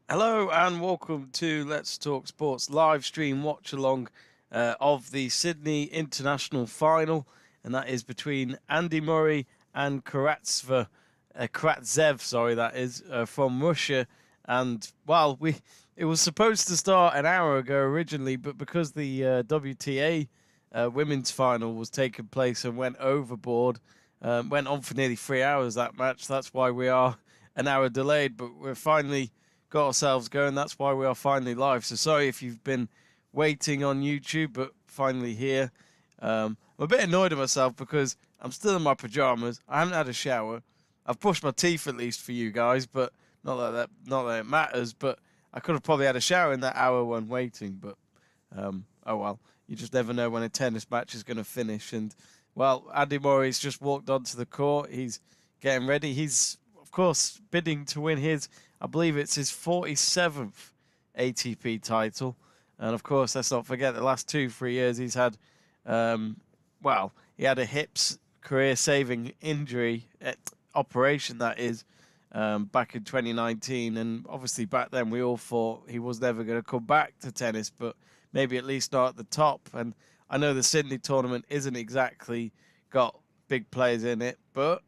Hello and welcome to Let's Talk Sports live stream watch along of the Sydney International Final, and that is between Andy Murray and Karatsev, sorry, that is from Russia. And well, it was supposed to start an hour ago originally, but because the WTA women's final was taking place and went overboard, went on for nearly 3 hours that match. That's why we are an hour delayed, but we're finally got ourselves going. That's why we are finally live. So sorry if you've been waiting on YouTube, but finally here. I'm a bit annoyed at myself because I'm still in my pajamas. I haven't had a shower. I've brushed my teeth at least for you guys, but not that it matters. But I could have probably had a shower in that hour when waiting. But oh well, you just never know when a tennis match is going to finish. And well, Andy Murray's just walked onto the court. He's getting ready. He's of course bidding to win his, I believe it's his 47th ATP title. And of course, let's not forget the last 2-3 years he's had, he had a hips career-saving injury, operation that is, back in 2019. And obviously back then we all thought he was never going to come back to tennis, but maybe at least not at the top. And I know the Sydney tournament isn't exactly got big players in it, but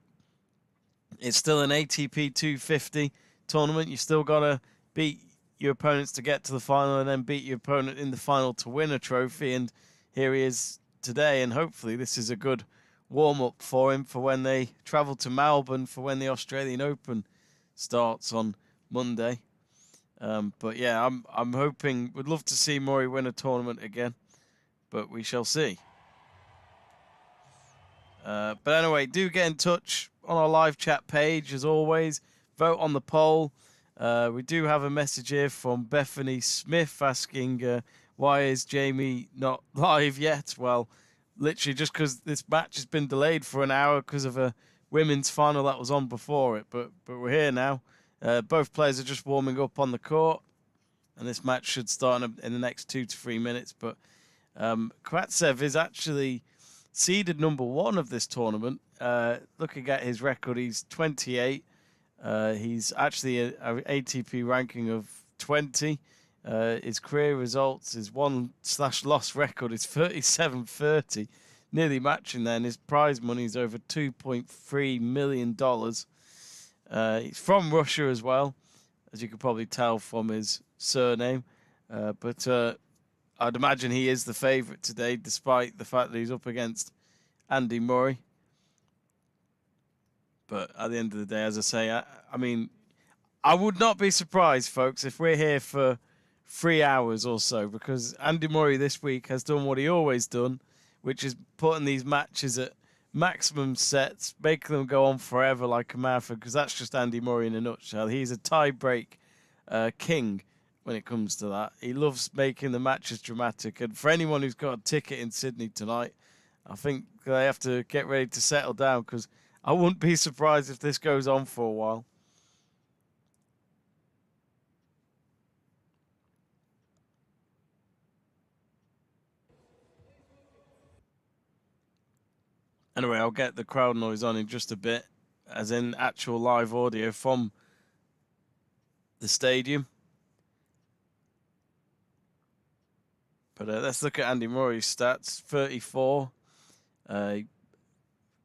it's still an ATP 250 tournament. You still got to beat your opponents to get to the final and then beat your opponent in the final to win a trophy. And here he is today. And hopefully this is a good warm-up for him for when they travel to Melbourne for when the Australian Open starts on Monday. But yeah, I'm hoping, would love to see Murray win a tournament again, but we shall see. But anyway, do get in touch on our live chat page as always. Vote on the poll. We do have a message here from Bethany Smith asking, why is Jamie not live yet? Well, literally just because this match has been delayed for an hour because of a women's final that was on before it. But we're here now. Both players are just warming up on the court, and this match should start in the next 2 to 3 minutes. But Karatsev is actually seeded number 1 of this tournament. Looking at his record, he's 28. He's actually a ATP ranking of 20. His career results, his won/loss record is 37-30, nearly matching there. And his prize money is over $2.3 million. He's from Russia as well, as you could probably tell from his surname. But I'd imagine he is the favourite today, despite the fact that he's up against Andy Murray. But at the end of the day, as I say, I mean, I would not be surprised, folks, if we're here for 3 hours or so, because Andy Murray this week has done what he always done, which is putting these matches at maximum sets, making them go on forever like a marathon, because that's just Andy Murray in a nutshell. He's a tie-break king when it comes to that. He loves making the matches dramatic, and for anyone who's got a ticket in Sydney tonight, I think they have to get ready to settle down, because I wouldn't be surprised if this goes on for a while. Anyway, I'll get the crowd noise on in just a bit, as in actual live audio from the stadium. But let's look at Andy Murray's stats. 34.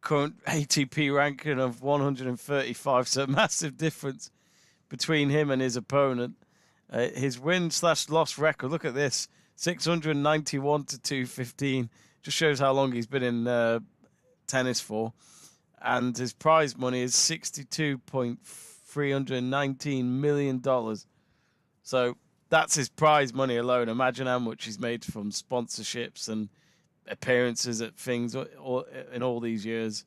Current ATP ranking of 135, so a massive difference between him and his opponent. His win/loss record, look at this, 691 to 215. Just shows how long he's been in tennis for. And his prize money is $62.319 million. So that's his prize money alone. Imagine how much he's made from sponsorships and appearances at things in all these years.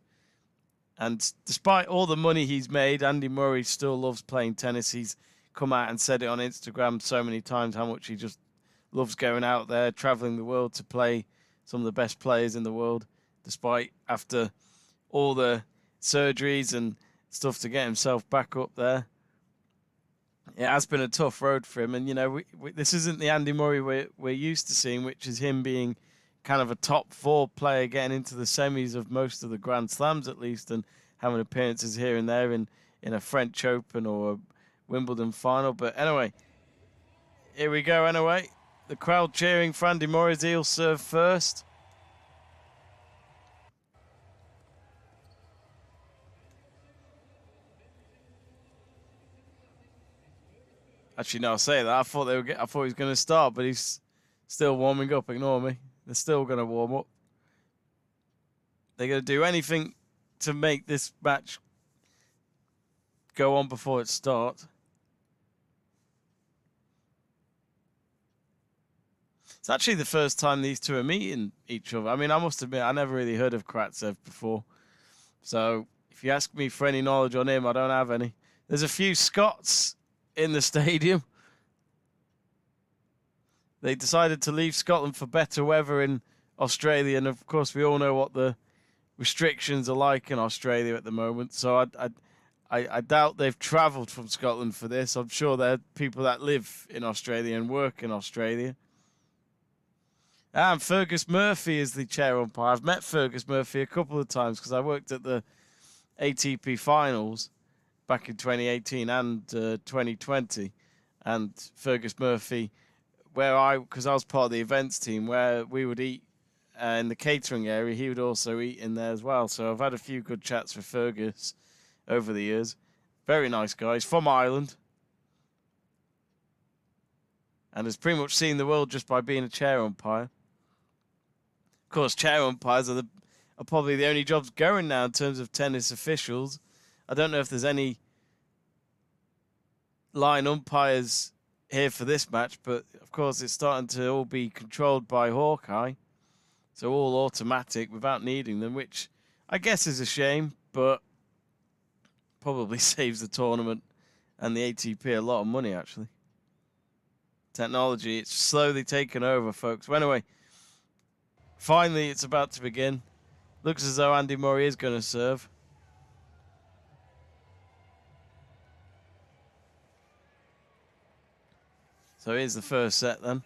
And despite all the money he's made, Andy Murray still loves playing tennis. He's come out and said it on Instagram so many times how much he just loves going out there, traveling the world to play some of the best players in the world, despite after all the surgeries and stuff to get himself back up there. It has been a tough road for him. And, you know, this isn't the Andy Murray we're used to seeing, which is him being kind of a top 4 player getting into the semis of most of the Grand Slams at least, and having appearances here and there in a French Open or a Wimbledon final. But anyway, Here we go anyway. The crowd cheering for Andy Murray. He'll serve first. Actually, no, I'll say that. I thought he was going to start, but he's still warming up. Ignore me. They're still going to warm up. They're going to do anything to make this match go on before it starts. It's actually the first time these two are meeting each other. I mean, I must admit, I never really heard of Karatsev before. So if you ask me for any knowledge on him, I don't have any. There's a few Scots in the stadium. They decided to leave Scotland for better weather in Australia, and of course we all know what the restrictions are like in Australia at the moment. So I doubt they've travelled from Scotland for this. I'm sure there are people that live in Australia and work in Australia. And Fergus Murphy is the chair umpire. I've met Fergus Murphy a couple of times because I worked at the ATP Finals back in 2018 and 2020, and Fergus Murphy, because I was part of the events team where we would eat in the catering area, he would also eat in there as well. So I've had a few good chats with Fergus over the years. Very nice guy. He's from Ireland and has pretty much seen the world just by being a chair umpire. Of course, chair umpires are probably the only jobs going now in terms of tennis officials. I don't know if there's any line umpires here for this match, but of course it's starting to all be controlled by Hawkeye. So all automatic without needing them, which I guess is a shame, but probably saves the tournament and the ATP a lot of money, actually. Technology, it's slowly taken over, folks. Well, anyway, finally it's about to begin. Looks as though Andy Murray is going to serve. So here's the first set then.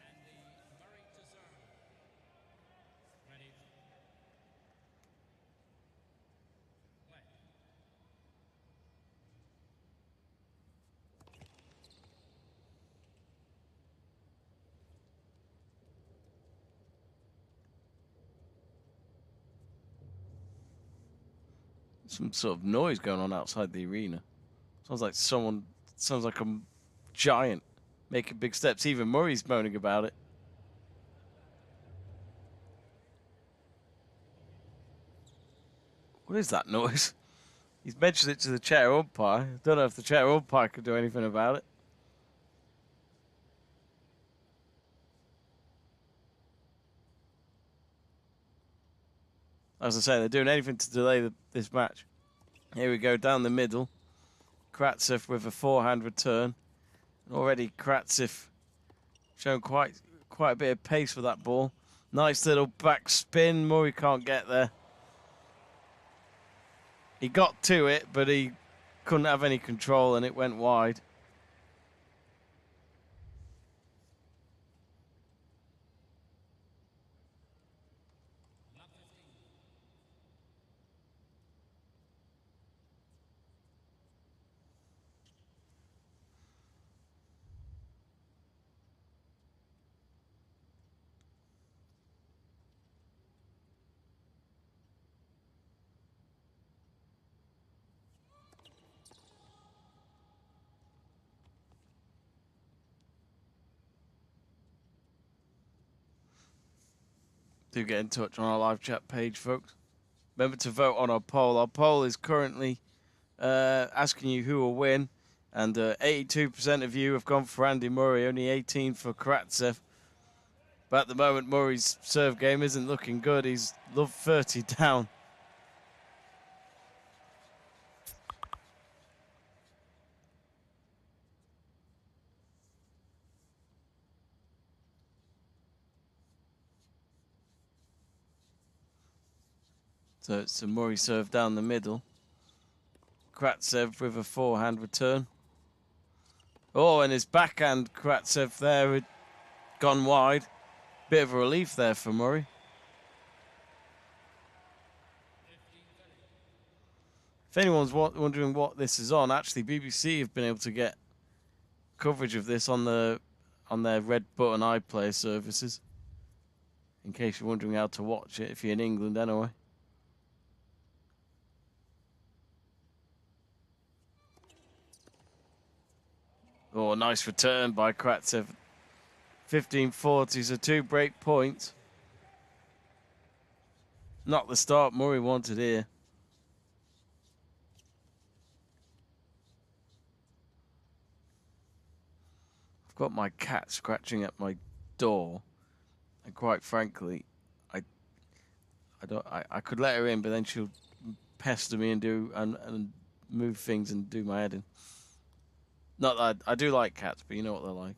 Some sort of noise going on outside the arena. Sounds like a giant making big steps. Even Murray's moaning about it. What is that noise? He's mentioned it to the chair umpire. I don't know if the chair umpire could do anything about it. As I say, they're doing anything to delay this match. Here we go, down the middle. Karatsev with a forehand return. Already Karatsev showing quite a bit of pace for that ball. Nice little back spin. Murray can't get there. He got to it, but he couldn't have any control and it went wide. Do get in touch on our live chat page, folks. Remember to vote on our poll. Our poll is currently asking you who will win, and 82% of you have gone for Andy Murray, only 18% for Karatsev. But at the moment, Murray's serve game isn't looking good. He's 30 down. So it's a Murray serve down the middle. Karatsev with a forehand return. Oh, and his backhand, Karatsev there had gone wide. Bit of a relief there for Murray. If anyone's wondering what this is on, actually BBC have been able to get coverage of this on the on their red button iPlayer services. In case you're wondering how to watch it, if you're in England anyway. Oh, nice return by Karatsev. 15-40, so 2 break points. Not the start Murray wanted here. I've got my cat scratching at my door, and quite frankly, I could let her in, but then she'll pester me and move things and do my head in. Not that I do like cats, but you know what they're like.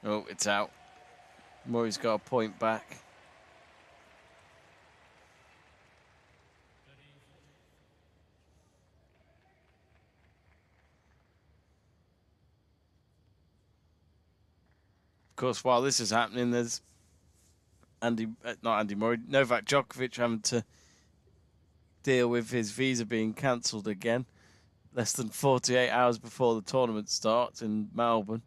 Oh, it's out. Murray's got a point back. Of course, while this is happening, there's Novak Djokovic having to deal with his visa being cancelled again. Less than 48 hours before the tournament starts in Melbourne.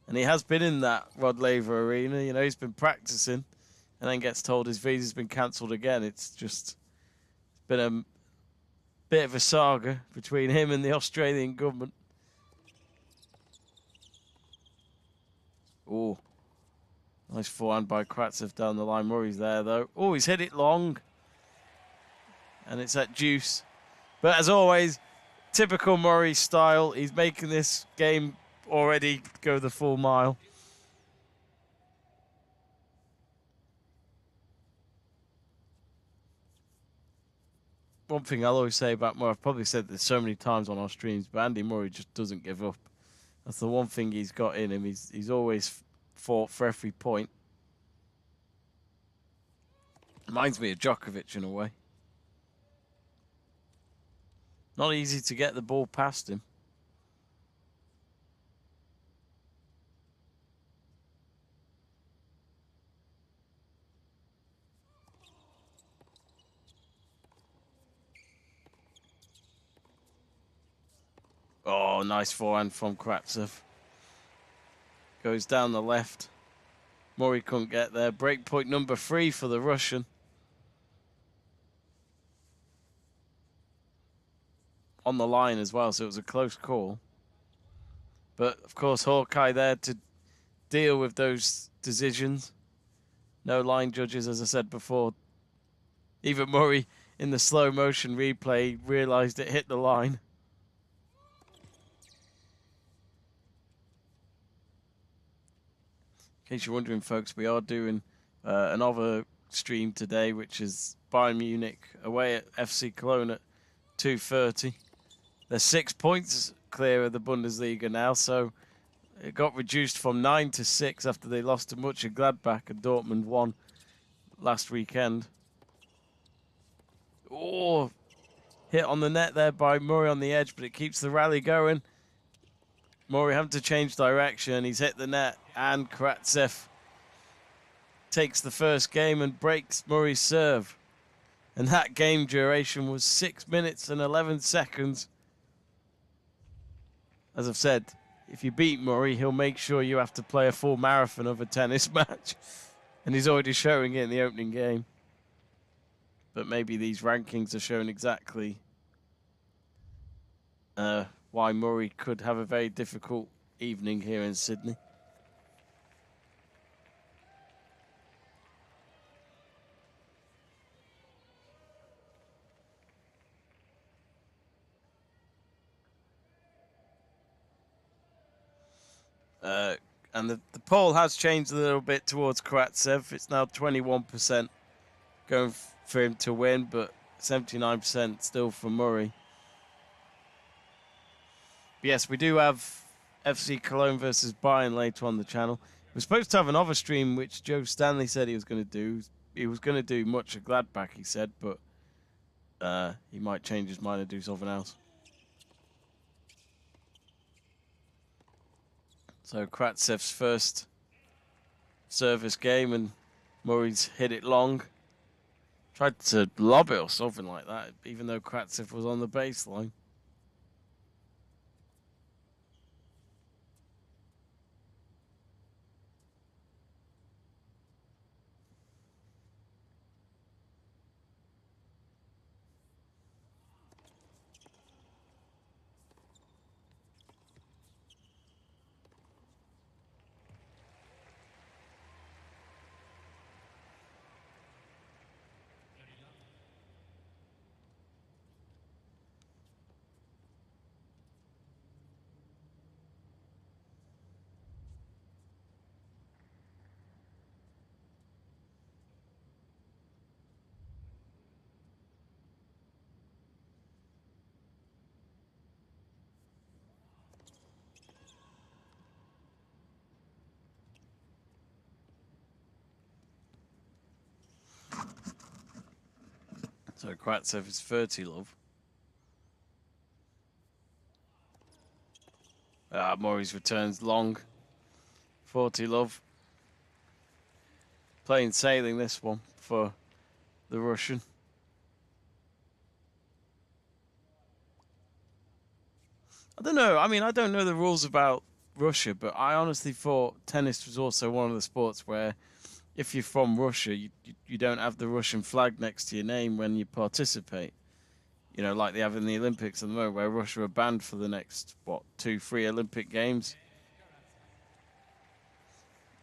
And he has been in that Rod Laver arena. You know, he's been practicing and then gets told his visa's been cancelled again. It's been a bit of a saga between him and the Australian government. Oh, nice forehand by Karatsev down the line. Murray's there, though. Oh, he's hit it long. And it's at deuce. But as always, typical Murray style. He's making this game already go the full mile. One thing I'll always say about Murray, I've probably said this so many times on our streams, but Andy Murray just doesn't give up. That's the one thing he's got in him. He's always fought for every point. Reminds me of Djokovic in a way. Not easy to get the ball past him. Oh, nice forehand from Karatsev. Goes down the left. Murray couldn't get there. Break point number 3 for the Russian. On the line as well, so it was a close call. But, of course, Hawkeye there to deal with those decisions. No line judges, as I said before. Even Murray, in the slow motion replay, realised it hit the line. In case you're wondering, folks, we are doing another stream today, which is Bayern Munich away at FC Cologne at 2:30. They're 6 points clear of the Bundesliga now, so it got reduced from 9 to 6 after they lost to Mönchengladbach and Dortmund won last weekend. Oh, hit on the net there by Murray on the edge, but it keeps the rally going. Murray having to change direction. He's hit the net, and Karatsev takes the first game and breaks Murray's serve. And that game duration was 6 minutes and 11 seconds. As I've said, if you beat Murray, he'll make sure you have to play a full marathon of a tennis match. And he's already showing it in the opening game. But maybe these rankings are showing exactly why Murray could have a very difficult evening here in Sydney. And the poll has changed a little bit towards Karatsev. It's now 21% going for him to win, but 79% still for Murray. But yes, we do have FC Cologne versus Bayern later on the channel. We're supposed to have another stream, which Joe Stanley said he was going to do. He was going to do Mönchengladbach, he said, but he might change his mind and do something else. So Karatsev's first service game, and Murray's hit it long. Tried to lob it or something like that, even though Karatsev was on the baseline. So Karatsev is 30 love. Murray's returns long. 40 love. Plain sailing this one for the Russian. I don't know. I mean, I don't know the rules about Russia, but I honestly thought tennis was also one of the sports where if you're from Russia, you don't have the Russian flag next to your name when you participate. You know, like they have in the Olympics at the moment, where Russia are banned for the next, 2-3 Olympic Games.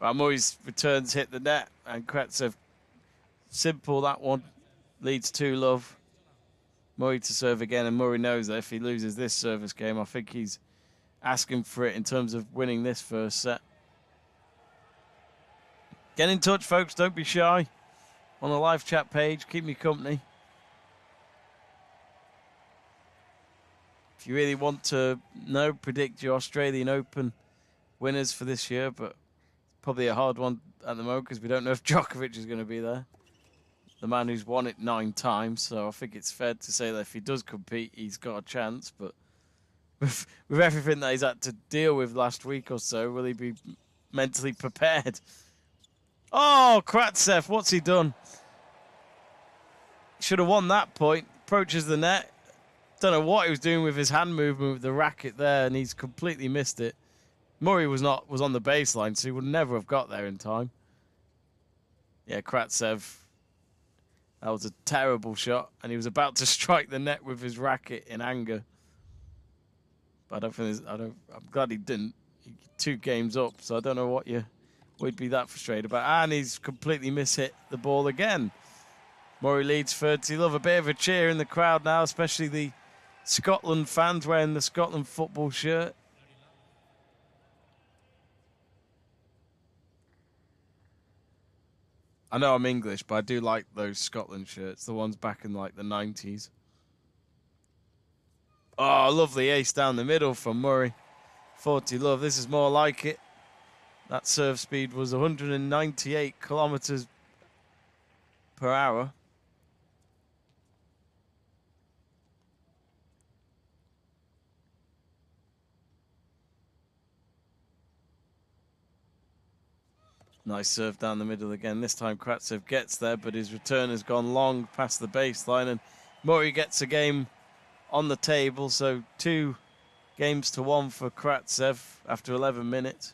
Murray's returns hit the net, and Karatsev, simple that one, leads 2 love. Murray to serve again, and Murray knows that if he loses this service game, I think he's asking for it in terms of winning this first set. Get in touch, folks. Don't be shy. On the live chat page, keep me company. If you really want to predict your Australian Open winners for this year, but probably a hard one at the moment because we don't know if Djokovic is going to be there. The man who's won it 9 times, so I think it's fair to say that if he does compete, he's got a chance. But with everything that he's had to deal with last week or so, will he be mentally prepared? Oh, Karatsev, what's he done? Should have won that point. Approaches the net. Don't know what he was doing with his hand movement with the racket there, and he's completely missed it. Murray was on the baseline, so he would never have got there in time. Yeah, Karatsev. That was a terrible shot, and he was about to strike the net with his racket in anger. But I'm glad he didn't. 2 games up, so I don't know what would be that frustrated about. And he's completely mishit the ball again. Murray leads 30 love. A bit of a cheer in the crowd now, especially the Scotland fans wearing the Scotland football shirt. I know I'm English, but I do like those Scotland shirts, the ones back in like the 90s. Oh, lovely ace down the middle from Murray. 40 love. This is more like it. That serve speed was 198 kilometers per hour. Nice serve down the middle again. This time Karatsev gets there, but his return has gone long past the baseline, and Murray gets a game on the table, so 2 games to 1 for Karatsev after 11 minutes.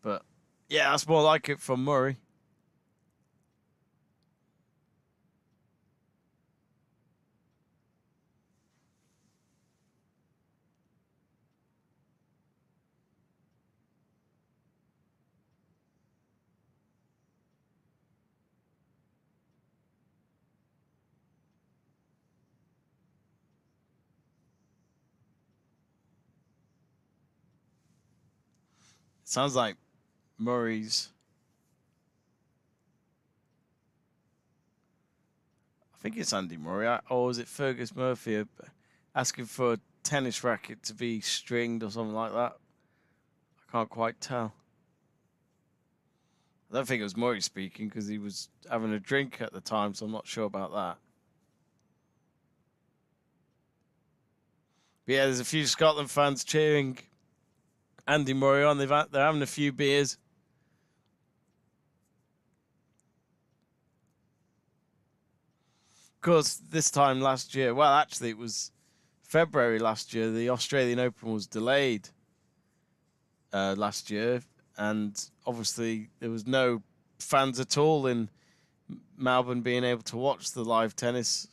But yeah, that's more like it from Murray. Sounds like Murray's. I think it's Andy Murray, or is it Fergus Murphy asking for a tennis racket to be stringed or something like that? I can't quite tell. I don't think it was Murray speaking because he was having a drink at the time, so I'm not sure about that. But yeah, there's a few Scotland fans cheering Andy Murray on. They're having a few beers. Of course, this time last year, well, actually, it was February last year, the Australian Open was delayed last year. And obviously, there was no fans at all in Melbourne being able to watch the live tennis.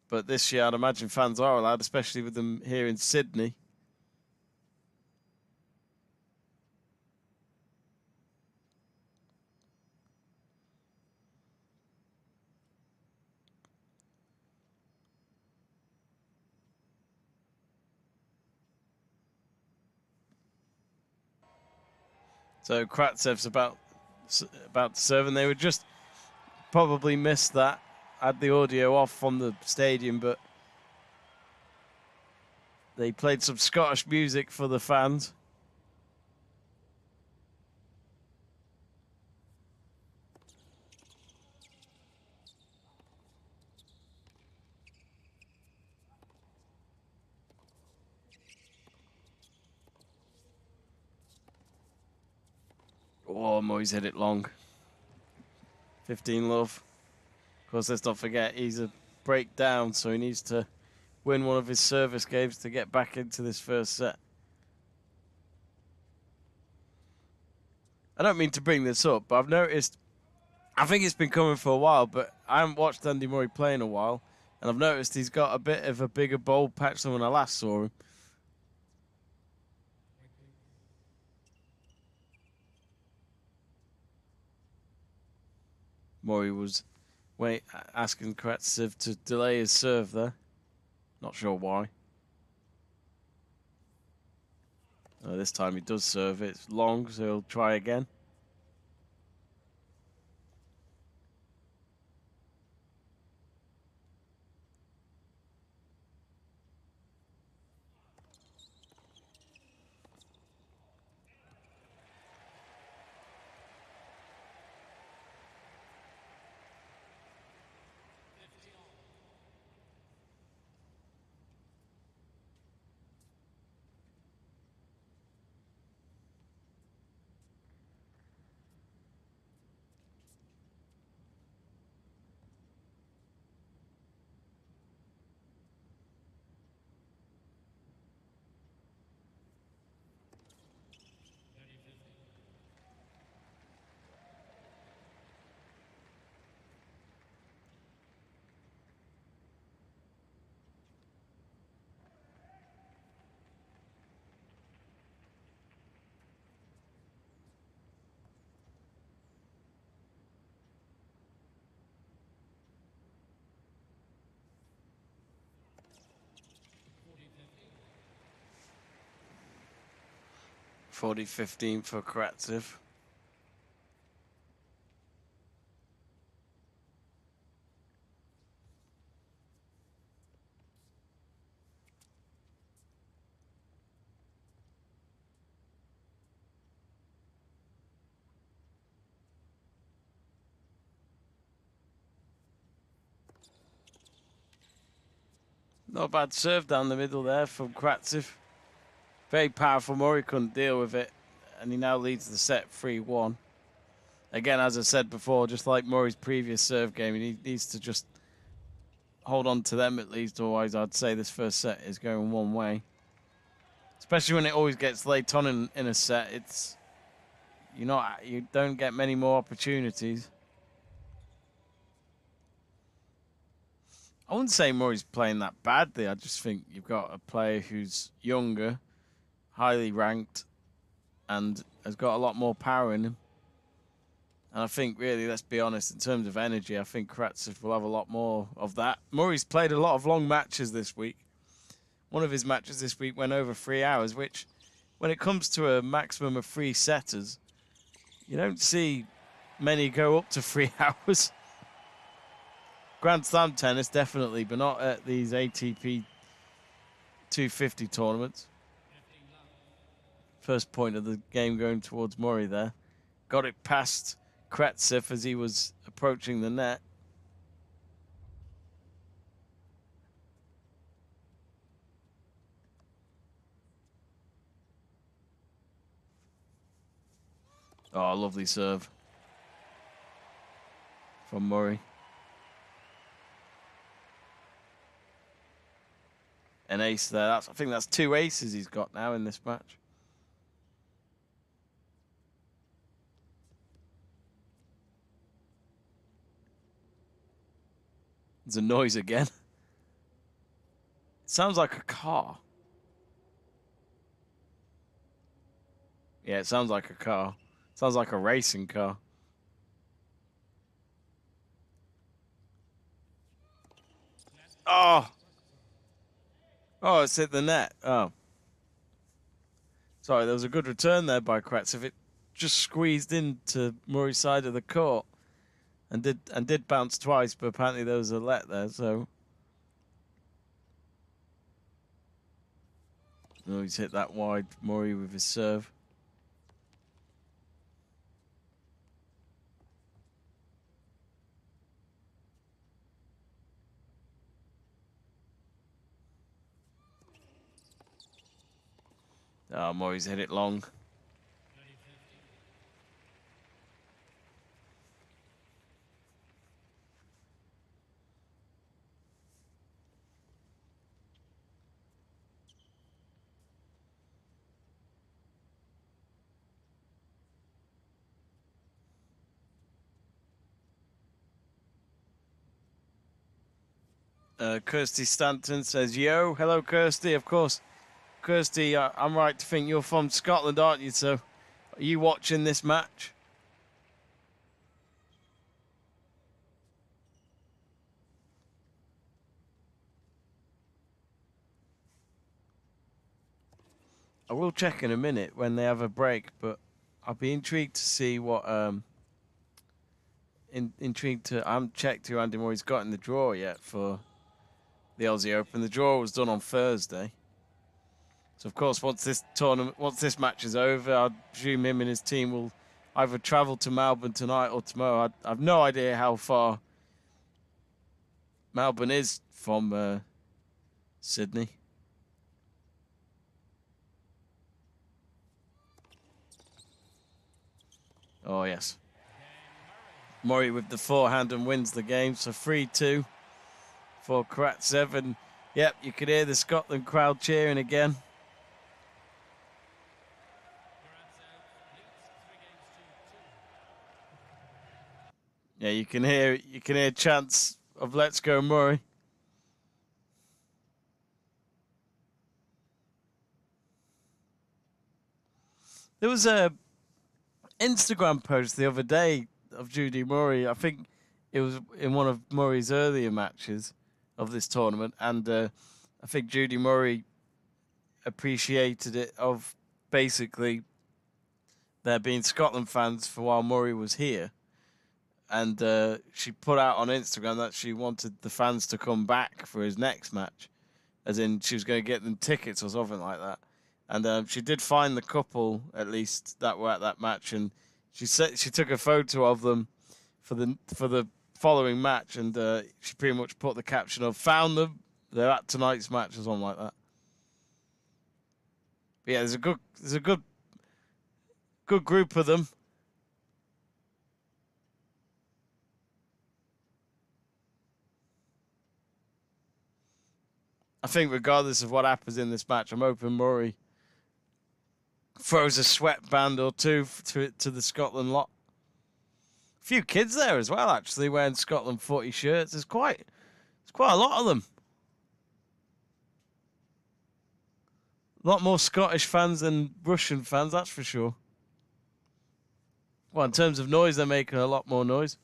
But this year, I'd imagine fans are allowed, especially with them here in Sydney. So Karatsev's about to serve, and they would just probably miss that. Had the audio off from the stadium, but they played some Scottish music for the fans. Oh, Moyes hit it long. 15 love. Of course, let's not forget he's a breakdown, so he needs to win one of his service games to get back into this first set. I don't mean to bring this up, but I've noticed, I think it's been coming for a while, but I haven't watched Andy Murray play in a while, and I've noticed he's got a bit of a bigger bold patch than when I last saw him. Murray was asking Karatsev to delay his serve there. Not sure why. This time he does serve. It's long, so he'll try again. (40-15) for Karatsev. Not a bad serve down the middle there from Karatsev. Very powerful. Murray couldn't deal with it, and he now leads the set 3-1. Again, as I said before, just like Murray's previous serve game, he needs to just hold on to them at least, otherwise I'd say this first set is going one way. Especially when it always gets late on in a set, you don't get many more opportunities. I wouldn't say Murray's playing that badly. I just think you've got a player who's younger, highly ranked, and has got a lot more power in him. And I think, really, let's be honest, in terms of energy, I think Karatsev will have a lot more of that. Murray's played a lot of long matches this week. One of his matches this week went over 3 hours, which, when it comes to a maximum of 3 setters, you don't see many go up to 3 hours. Grand Slam tennis, definitely, but not at these ATP 250 tournaments. First point of the game going towards Murray there. Got it past Karatsev as he was approaching the net. Oh, lovely serve from Murray. an ace there. I think that's 2 aces he's got now in this match. There's a noise again. It sounds like a car. Yeah, it sounds like a car. It sounds like a racing car. Oh! Oh, it's hit the net. Oh. Sorry, there was a good return there by Karatsev. It just squeezed into Murray's side of the court and did bounce twice, but apparently there was a let there, so. Oh, he's hit that wide, Murray, with his serve. Oh, Murray's hit it long. Kirsty Stanton says, yo, hello, Kirsty. Of course, Kirsty, I'm right to think you're from Scotland, aren't you? So, are you watching this match? I will check in a minute when they have a break, but I'll be intrigued to see what intrigued to. I haven't checked who Andy Murray's got in the draw yet for the Aussie Open. The draw was done on Thursday, so of course once this match is over, I presume him and his team will either travel to Melbourne tonight or tomorrow. I've no idea how far Melbourne is from Sydney. Oh, yes. Murray with the forehand and wins the game. So 3-2 for Karatsev. And, yep, you could hear the Scotland crowd cheering again. Yeah, you can hear chants of "Let's go Murray." There was a Instagram post the other day of Judy Murray. I think it was in one of Murray's earlier matches of this tournament, and I think Judy Murray appreciated it of basically there being Scotland fans for while Murray was here, and she put out on Instagram that she wanted the fans to come back for his next match, as in she was going to get them tickets or something like that. And she did find the couple, at least, that were at that match, and she said she took a photo of them for the following match, and she pretty much put the caption of "Found them, they're at tonight's match" or something like that. But yeah, there's a good group of them. I think regardless of what happens in this match, I'm hoping Murray throws a sweatband or two to the Scotland lot. A few kids there as well, actually, wearing Scotland footy shirts. There's quite a lot of them. A lot more Scottish fans than Russian fans, that's for sure. Well, in terms of noise, they're making a lot more noise.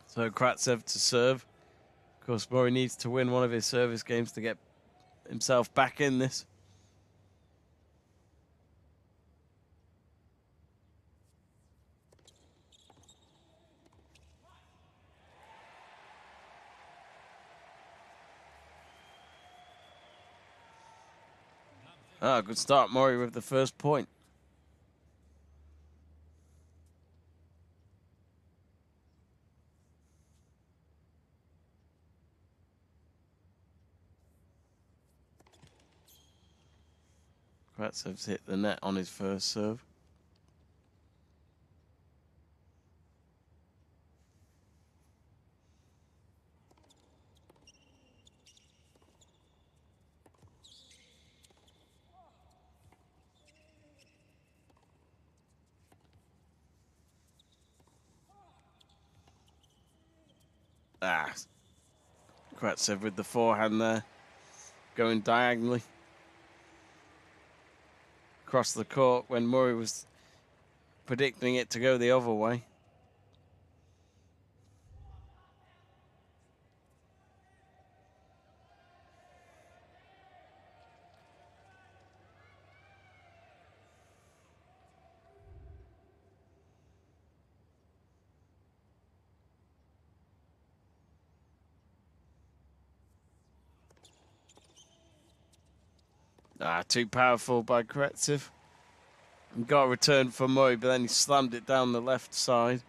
So Karatsev to serve. Of course, Murray needs to win one of his service games to get himself back in this. Ah, good start, Murray, with the first point. Karatsev hit the net on his first serve. Karatsev with the forehand there, going diagonally across the court when Murray was predicting it to go the other way. Too powerful by Karatsev. He got a return from Murray, but then he slammed it down the left side.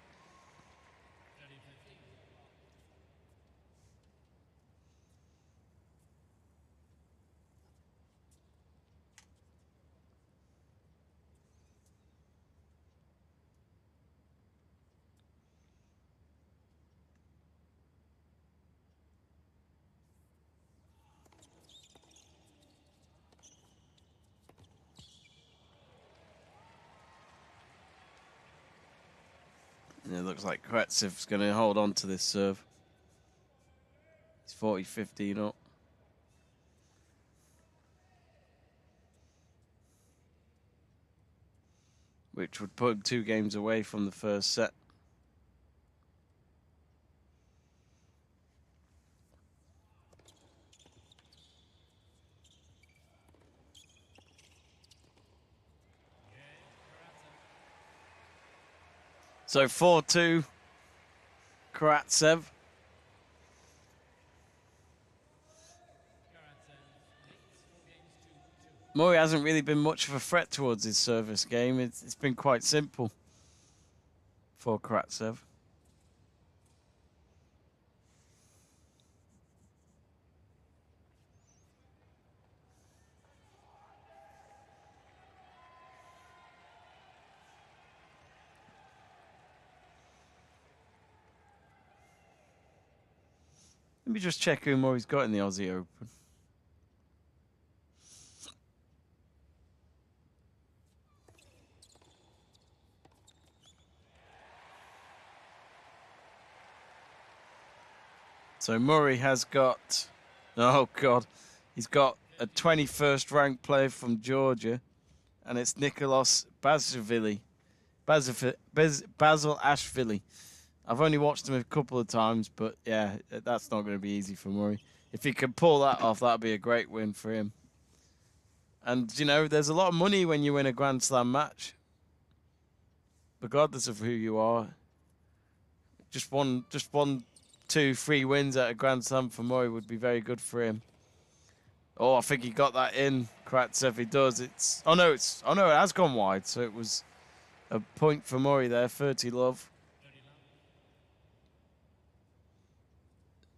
And it looks like Karatsev's going to hold on to this serve. He's 40-15 up. Which would put him 2 games away from the first set. So 4-2, Karatsev. Murray hasn't really been much of a threat towards his service game. It's been quite simple for Karatsev. Let me just check who Murray's got in the Aussie Open. So Murray has got, oh God, he's got a 21st ranked player from Georgia, and it's Nicholas Basilashvili. Basilashvili. I've only watched him a couple of times, but yeah, that's not going to be easy for Murray. If he can pull that off, that'd be a great win for him. And, you know, there's a lot of money when you win a Grand Slam match, regardless of who you are. Just one, 2, 3 wins at a Grand Slam for Murray would be very good for him. Oh, I think he got that in. Karatsev, he does. Oh no, it has gone wide. So it was a point for Murray there. 30 love.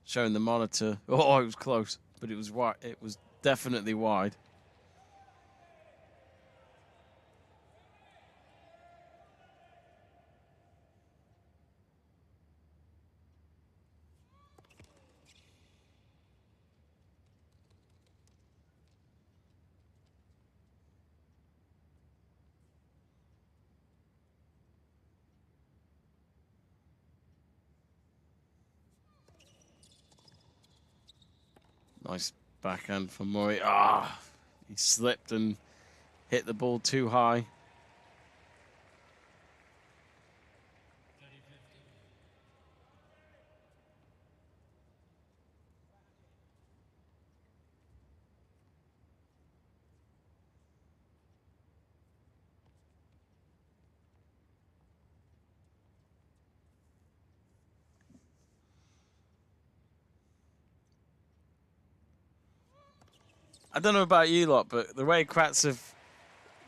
Showing the monitor. Oh, it was close, but it was wide. It was definitely wide. Nice backhand from Murray. He slipped and hit the ball too high. I don't know about you lot, but the way Karatsev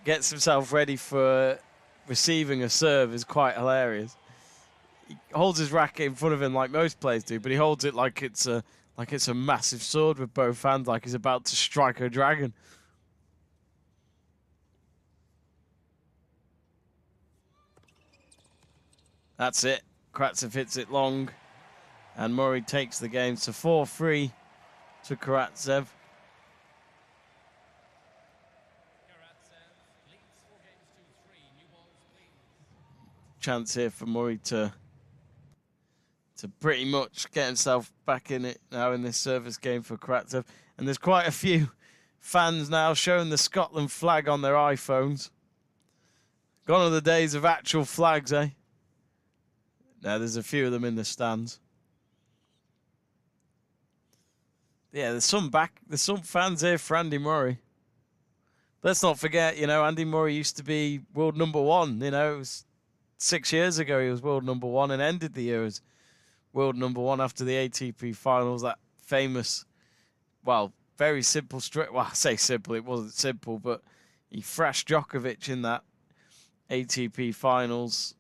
gets himself ready for receiving a serve is quite hilarious. He holds his racket in front of him like most players do, but he holds it like it's a massive sword with both hands, like he's about to strike a dragon. That's it. Karatsev hits it long, and Murray takes the game. So 4-3 to Karatsev. Chance here for Murray to pretty much get himself back in it now in this service game for Karatsev. And there's quite a few fans now showing the Scotland flag on their iPhones. Gone are the days of actual flags, eh? Now there's a few of them in the stands. Yeah, there's some fans here for Andy Murray. Let's not forget, you know, Andy Murray used to be world #1. You know, it was 6 years ago he was world #1 and ended the year as world #1 after the ATP finals. That famous, well, very simple straight. Well, I say simple, it wasn't simple, but he thrashed Djokovic in that ATP finals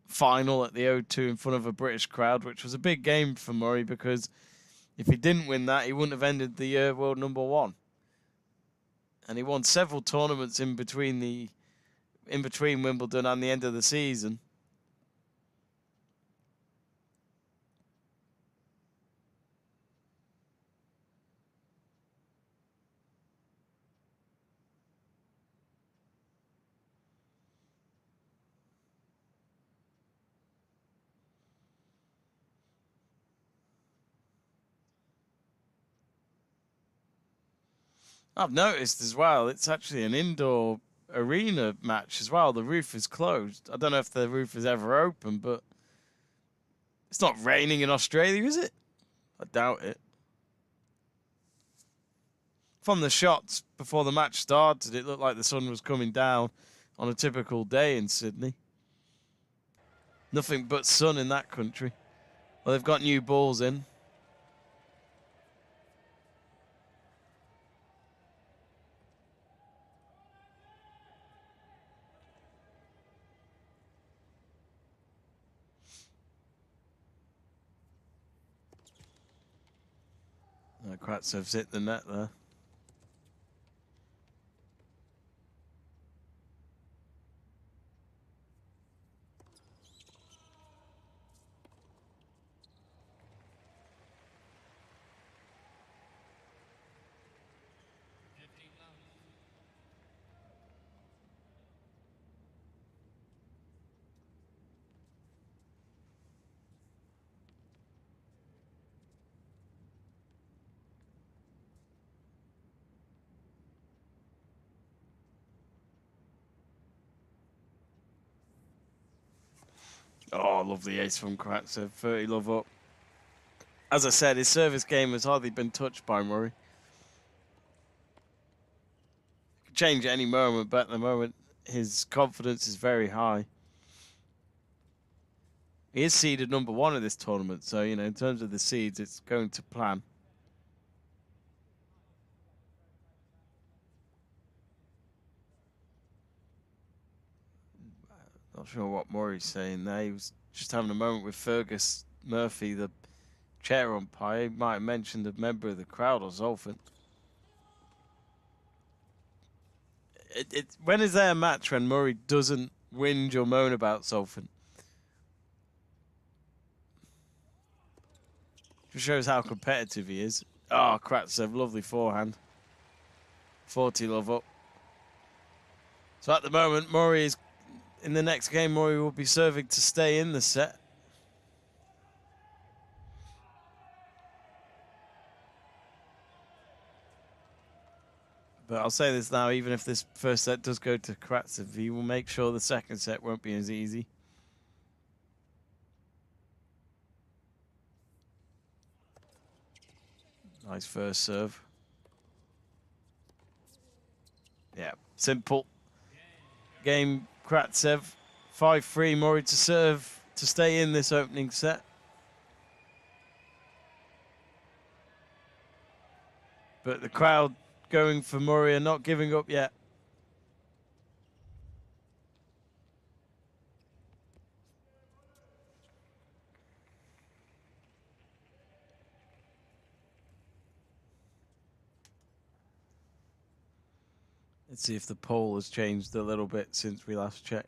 final at the O2 in front of a British crowd, which was a big game for Murray because if he didn't win that, he wouldn't have ended the year world #1. And he won several tournaments in between Wimbledon and the end of the season. I've noticed as well, it's actually an indoor arena match as well. The roof is closed. I don't know if the roof is ever open, but it's not raining in Australia, is it? I doubt it. From the shots before the match started, it looked like the sun was coming down on a typical day in Sydney. Nothing but sun in that country. Well, they've got new balls in. Karatsev's hit the net there. Oh, I love the ace from Karatsev. 30 love up. As I said, his service game has hardly been touched by Murray. Could change at any moment, but at the moment, his confidence is very high. He is seeded #1 of this tournament, so, you know, in terms of the seeds, it's going to plan. Not sure what Murray's saying there. He was just having a moment with Fergus Murphy, the chair umpire. He might have mentioned a member of the crowd or Zolfin. When is there a match when Murray doesn't whinge or moan about Zolfin? Just shows how competitive he is. Oh, Karatsev, lovely forehand. 40 love up. So at the moment, Murray is in the next game. Murray will be serving to stay in the set. But I'll say this now, even if this first set does go to Karatsev, he will make sure the second set won't be as easy. Nice first serve. Yeah, simple. Game, Karatsev. 5-3, Murray to serve to stay in this opening set. But the crowd going for Murray and not giving up yet. Let's see if the poll has changed a little bit since we last checked.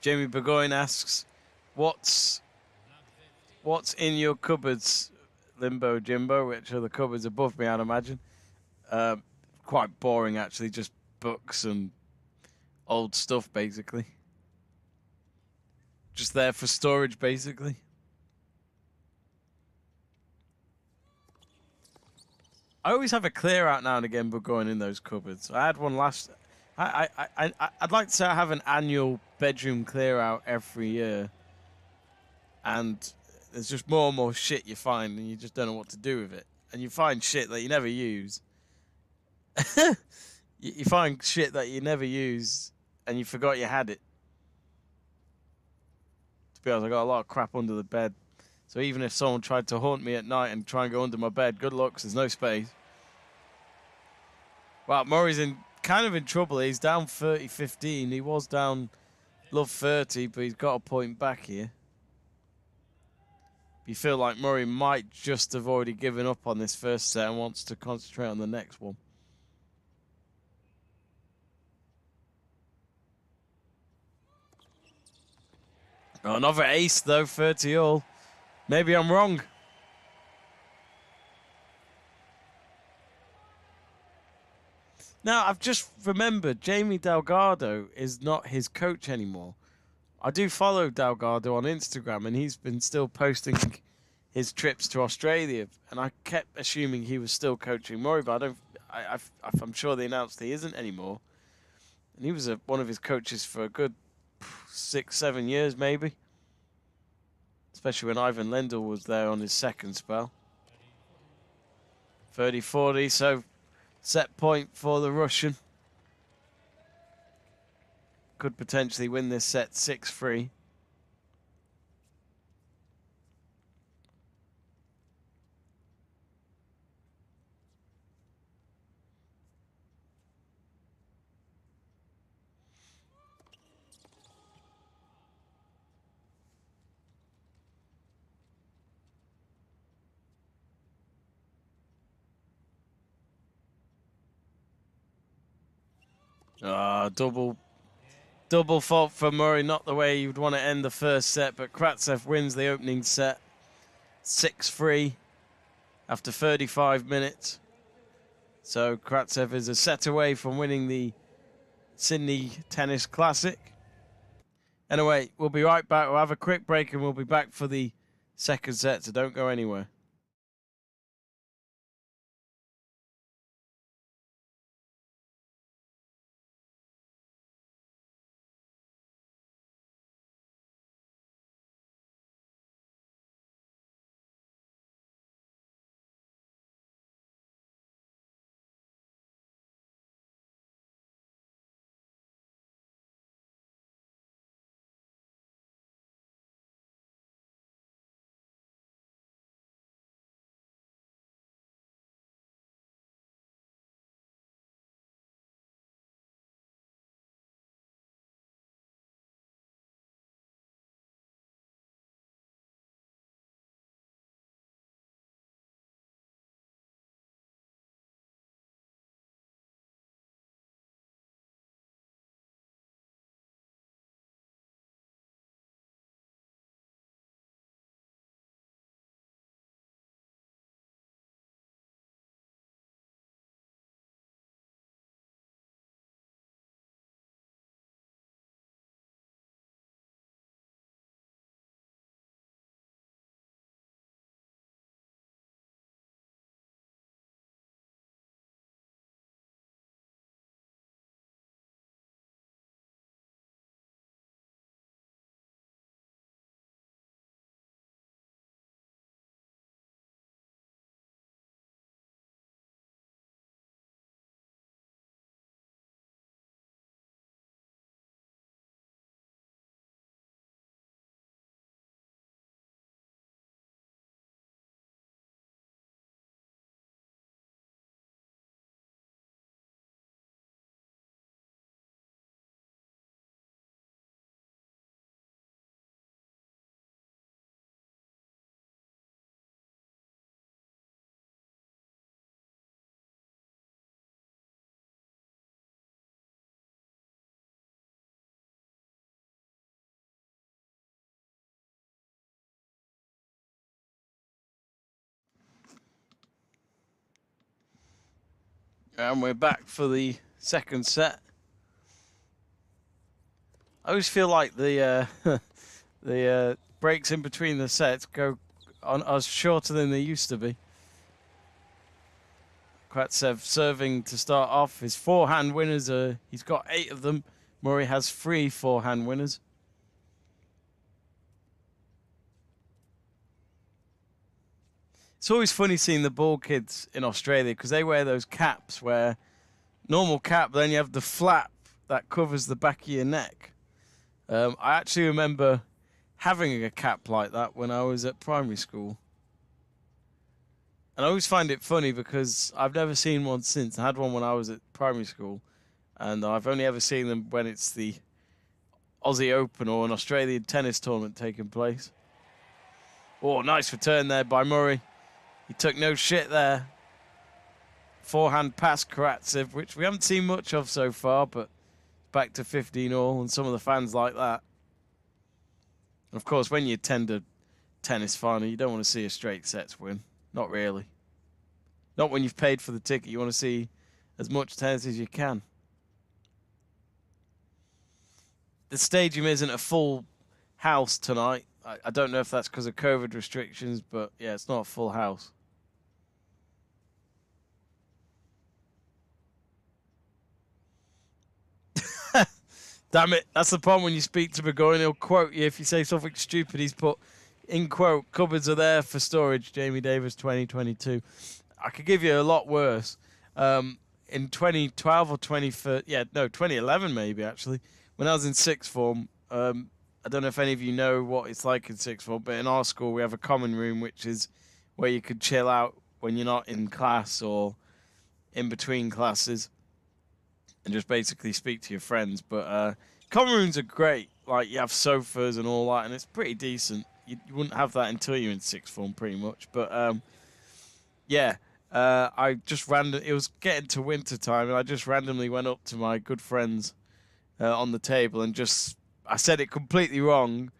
Jamie Burgoyne asks, "What's in your cupboards, Limbo Jimbo?" Which are the cupboards above me, I'd imagine. Quite boring, actually. Just books and old stuff, basically. Just there for storage, basically. I always have a clear out now and again, but going in those cupboards. I had one last. I'd like to say I have an annual bedroom clear out every year, and there's just more and more shit you find, and you just don't know what to do with it. And you find shit that you never use. You find shit that you never use, and you forgot you had it. To be honest, I got a lot of crap under the bed. So even if someone tried to haunt me at night and try and go under my bed, good luck, 'cause there's no space. Well, Murray's kind of in trouble. He's down 30-15. He was down love 30, but he's got a point back here. You feel like Murray might just have already given up on this first set and wants to concentrate on the next one. Oh, another ace, though, 30 all. Maybe I'm wrong. Now, I've just remembered Jamie Delgado is not his coach anymore. I do follow Delgado on Instagram, and he's been still posting his trips to Australia. And I kept assuming he was still coaching Murray, but I'm sure they announced he isn't anymore. And he was one of his coaches for a good 6-7 years, maybe. Especially when Ivan Lendl was there on his second spell. 30-40, so set point for the Russian. Could potentially win this set 6-3. Double fault for Murray, not the way you'd want to end the first set, but Karatsev wins the opening set 6-3 after 35 minutes. So Karatsev is a set away from winning the Sydney Tennis Classic. Anyway, we'll be right back. We'll have a quick break and we'll be back for the second set, so don't go anywhere. And we're back for the second set. I always feel like the the breaks in between the sets go on are shorter than they used to be. Karatsev serving to start off. His forehand winners he's got 8 of them. Murray has 3 forehand winners. It's always funny seeing the ball kids in Australia because they wear those caps where normal cap, then you have the flap that covers the back of your neck. I actually remember having a cap like that when I was at primary school. And I always find it funny because I've never seen one since. I had one when I was at primary school, and I've only ever seen them when it's the Aussie Open or an Australian tennis tournament taking place. Oh, nice return there by Murray. He took no shit there. Forehand pass Karatsev, which we haven't seen much of so far, but back to 15-all, and some of the fans like that. And of course, when you attend a tennis final, you don't want to see a straight sets win. Not really. Not when you've paid for the ticket. You want to see as much tennis as you can. The stadium isn't a full house tonight. I don't know if that's because of COVID restrictions, but yeah, it's not a full house. Damn it, that's the problem when you speak to Burgoyne. He'll quote you if you say something stupid. He's put, in quote, cupboards are there for storage, Jamie Davies 2022. I could give you a lot worse. In 2012 or 2011 maybe, actually, when I was in sixth form, I don't know if any of you know what it's like in sixth form, but in our school we have a common room, which is where you could chill out when you're not in class or in between classes, and just basically speak to your friends. But common rooms are great. Like, you have sofas and all that, and it's pretty decent. You wouldn't have that until you're in sixth form, pretty much. But I just it was getting to winter time, and I just randomly went up to my good friends on the table and I said it completely wrong,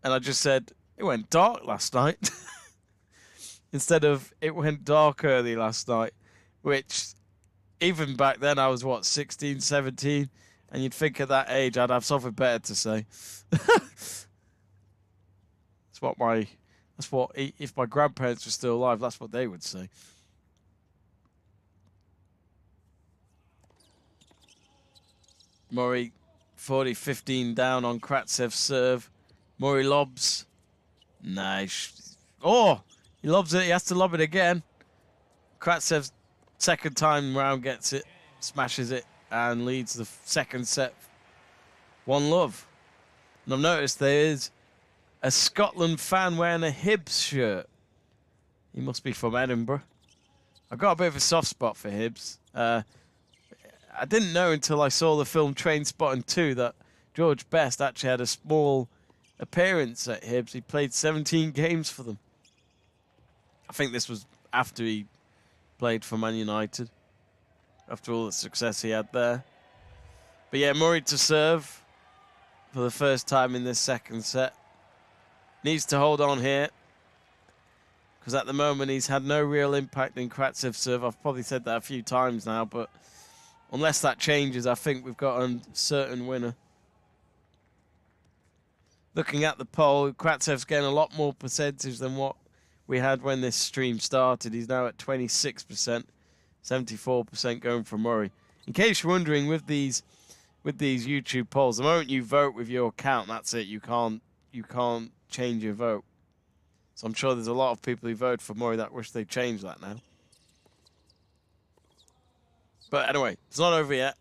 and I just said it went dark last night instead of it went dark early last night, which even back then I was, 16, 17, and you'd think at that age I'd have something better to say. If my grandparents were still alive, that's what they would say. Murray 40-15 down on Karatsev's serve. Murray lobs. Nice. Oh, he lobs it. He has to lob it again. Karatsev's second time round gets it, smashes it, and leads the second set 1-love. And I've noticed there is a Scotland fan wearing a Hibs shirt. He must be from Edinburgh. I've got a bit of a soft spot for Hibs. I didn't know until I saw the film Trainspotting 2 that George Best actually had a small appearance at Hibs. He played 17 games for them. I think this was after he played for Man United, after all the success he had there. But yeah, Murray to serve for the first time in this second set. Needs to hold on here, because at the moment he's had no real impact in Karatsev's serve. I've probably said that a few times now, but unless that changes, I think we've got a certain winner. Looking at the poll, Karatsev's getting a lot more percentage than what we had when this stream started. He's now at 26%, 74% going for Murray. In case you're wondering, with these YouTube polls, the moment you vote with your account, that's it. You can't change your vote. So I'm sure there's a lot of people who voted for Murray that wish they changed that now. But anyway, it's not over yet.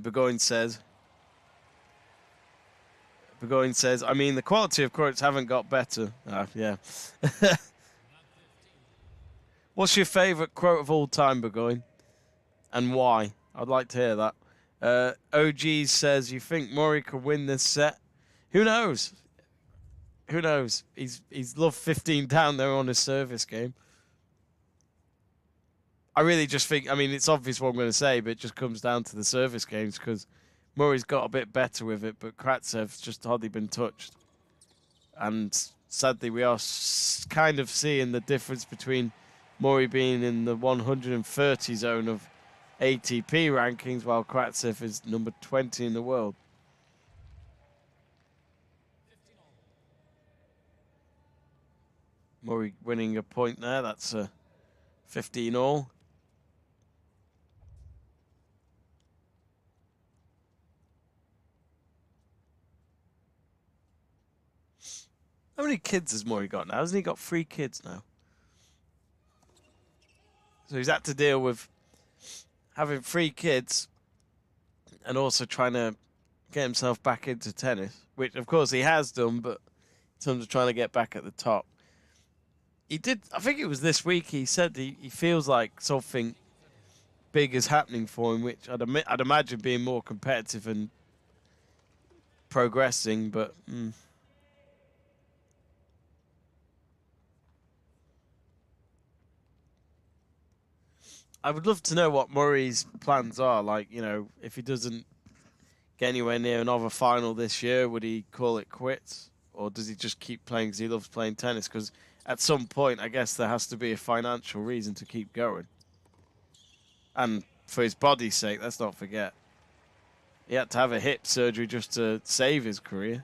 Burgoyne says, I mean, the quality of quotes haven't got better. Yeah. What's your favourite quote of all time, Burgoyne? And why? I'd like to hear that. OG says, you think Murray could win this set? Who knows? Who knows? He's loved 15 down there on his service game. I really just think, I mean, it's obvious what I'm going to say, but it just comes down to the service games, because Murray's got a bit better with it, but Karatsev's just hardly been touched. And sadly, we are kind of seeing the difference between Murray being in the 130 zone of ATP rankings, while Karatsev is number 20 in the world. Murray winning a point there. That's a 15 all. How many kids has Murray got now? Hasn't he got 3 kids now? So he's had to deal with having 3 kids and also trying to get himself back into tennis, which of course he has done, but in terms of trying to get back at the top. He did, I think it was this week, he said he feels like something big is happening for him, which I'd imagine being more competitive and progressing, but... I would love to know what Murray's plans are. Like, you know, if he doesn't get anywhere near another final this year, would he call it quits? Or does he just keep playing because he loves playing tennis? Because at some point, I guess there has to be a financial reason to keep going. And for his body's sake, let's not forget, he had to have a hip surgery just to save his career.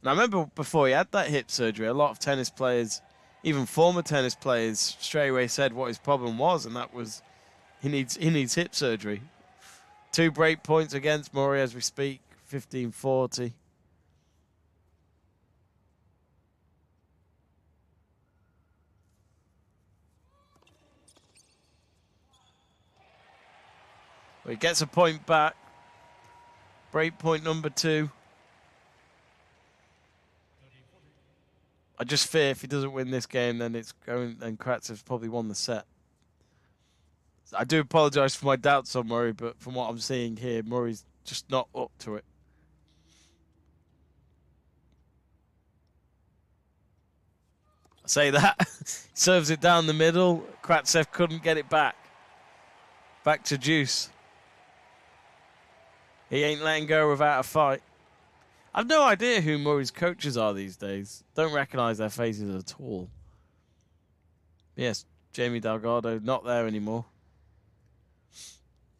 And I remember before he had that hip surgery, a lot of tennis players, even former tennis players, straight away said what his problem was, and that was he needs hip surgery. 2 break points against Murray as we speak, 15-40. Well, he gets a point back. Break point number 2. I just fear if he doesn't win this game, then it's going. And Karatsev's probably won the set. I do apologise for my doubts on Murray, but from what I'm seeing here, Murray's just not up to it. I say that. Serves it down the middle. Karatsev couldn't get it back. Back to deuce. He ain't letting go without a fight. I've no idea who Murray's coaches are these days. Don't recognise their faces at all. Yes, Jamie Delgado, not there anymore.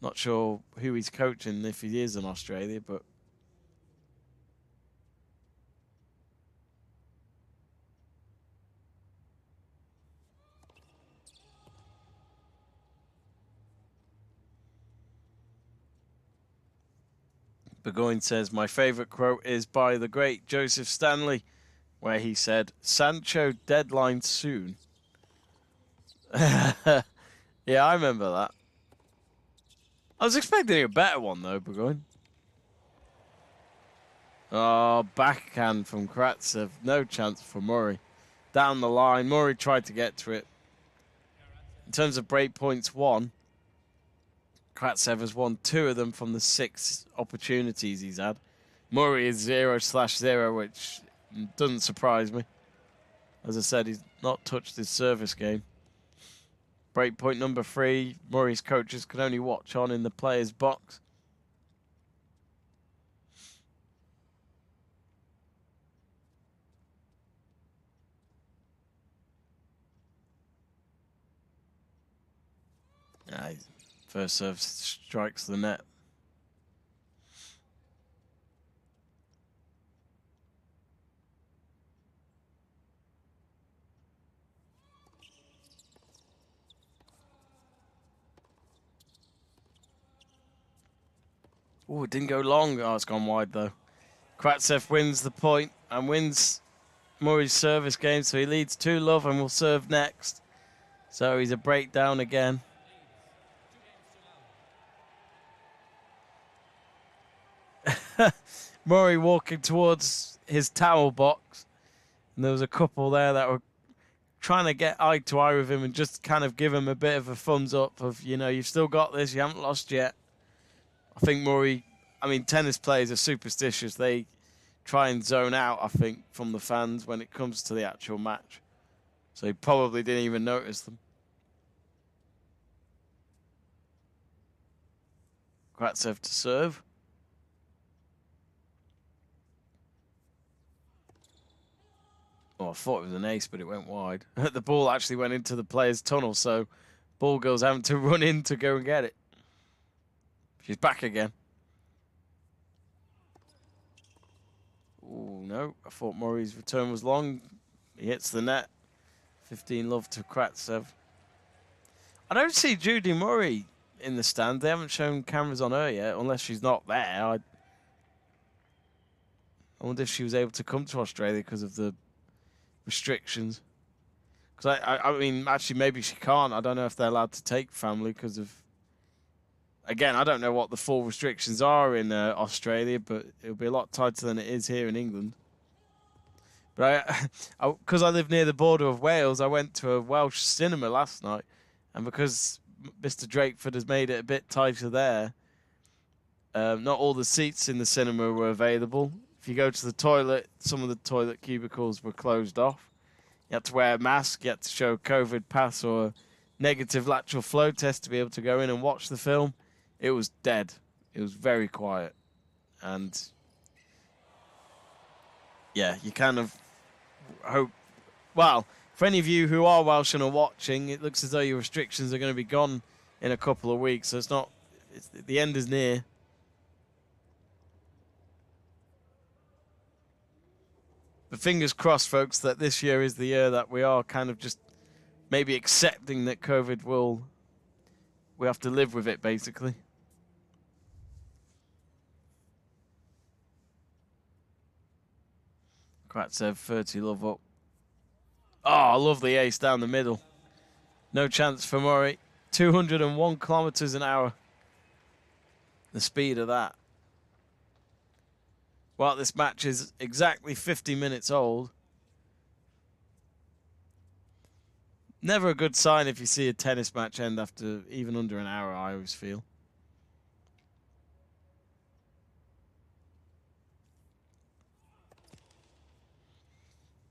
Not sure who he's coaching, if he is in Australia, but... Burgoyne says, my favourite quote is by the great Joseph Stanley, where he said, Sancho deadline soon. Yeah, I remember that. I was expecting a better one, though, Burgoyne. Oh, backhand from Karatsev. No chance for Murray. Down the line, Murray tried to get to it. In terms of break points won, Karatsev has won 2 of them from the 6 opportunities he's had. Murray is 0/0, which doesn't surprise me. As I said, he's not touched his service game. Break point number 3, Murray's coaches can only watch on in the player's box. First serve strikes the net. Oh, it didn't go long. Oh, it's gone wide, though. Karatsev wins the point and wins Murray's service game, so he leads 2-0 and will serve next. So he's a breakdown again. Murray walking towards his towel box, and there was a couple there that were trying to get eye to eye with him and just kind of give him a bit of a thumbs up of, you know, you've still got this, you haven't lost yet. I think Murray, I mean, tennis players are superstitious. They try and zone out, I think, from the fans when it comes to the actual match. So he probably didn't even notice them. Karatsev to serve. Oh, I thought it was an ace, but it went wide. The ball actually went into the player's tunnel, so ball girl's having to run in to go and get it. She's back again. Oh, no. I thought Murray's return was long. He hits the net. 15 love to Karatsev. I don't see Judy Murray in the stand. They haven't shown cameras on her yet, unless she's not there. I wonder if she was able to come to Australia because of the restrictions. Because I mean, actually, maybe she can't. I don't know if they're allowed to take family because of. Again, I don't know what the full restrictions are in Australia, but it'll be a lot tighter than it is here in England. But because I live near the border of Wales, I went to a Welsh cinema last night, and because Mr. Drakeford has made it a bit tighter there, not all the seats in the cinema were available. If you go to the toilet, some of the toilet cubicles were closed off. You had to wear a mask, you had to show a COVID pass or a negative lateral flow test to be able to go in and watch the film. It was dead. It was very quiet. And yeah, you kind of hope. Well, for any of you who are Welsh and are watching, it looks as though your restrictions are going to be gone in a couple of weeks. So the end is near. But fingers crossed, folks, that this year is the year that we are kind of just maybe accepting that COVID we have to live with it, basically. Karatsev, 30 love up. Oh, I love the ace down the middle. No chance for Murray. 201 kilometers an hour. The speed of that. Well, this match is exactly 50 minutes old. Never a good sign if you see a tennis match end after even under an hour, I always feel.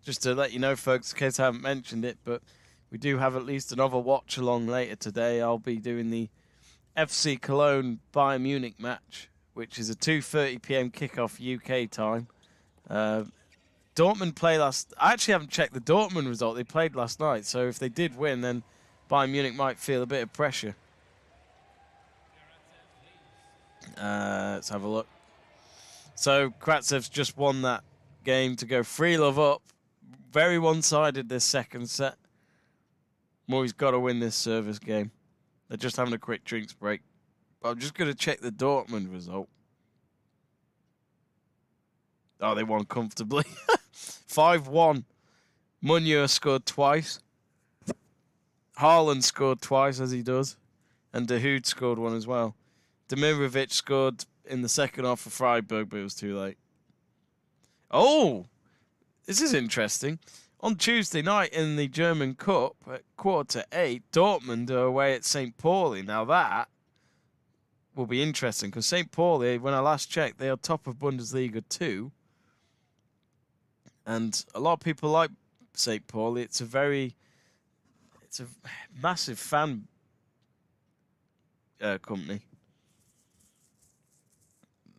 Just to let you know, folks, in case I haven't mentioned it, but we do have at least another watch along later today. I'll be doing the FC Cologne Bayern Munich match, which is a 2:30 p.m. kickoff UK time. Dortmund play last. I actually haven't checked the Dortmund result. They played last night, so if they did win, then Bayern Munich might feel a bit of pressure. Let's have a look. So Karatsev's just won that game to go 3-love up. Very one-sided this second set. Murray's got to win this service game. They're just having a quick drinks break. But I'm just going to check the Dortmund result. Oh, they won comfortably. 5-1. Munoz scored twice. Haaland scored twice, as he does. And De Hood scored one as well. Demirovic scored in the second half for Freiburg, but it was too late. Oh! This is interesting. On Tuesday night in the German Cup at 7:45, Dortmund are away at St. Pauli. Now that will be interesting because St. Pauli, when I last checked, they are top of Bundesliga 2. And a lot of people like St. Pauli. It's a massive fan company.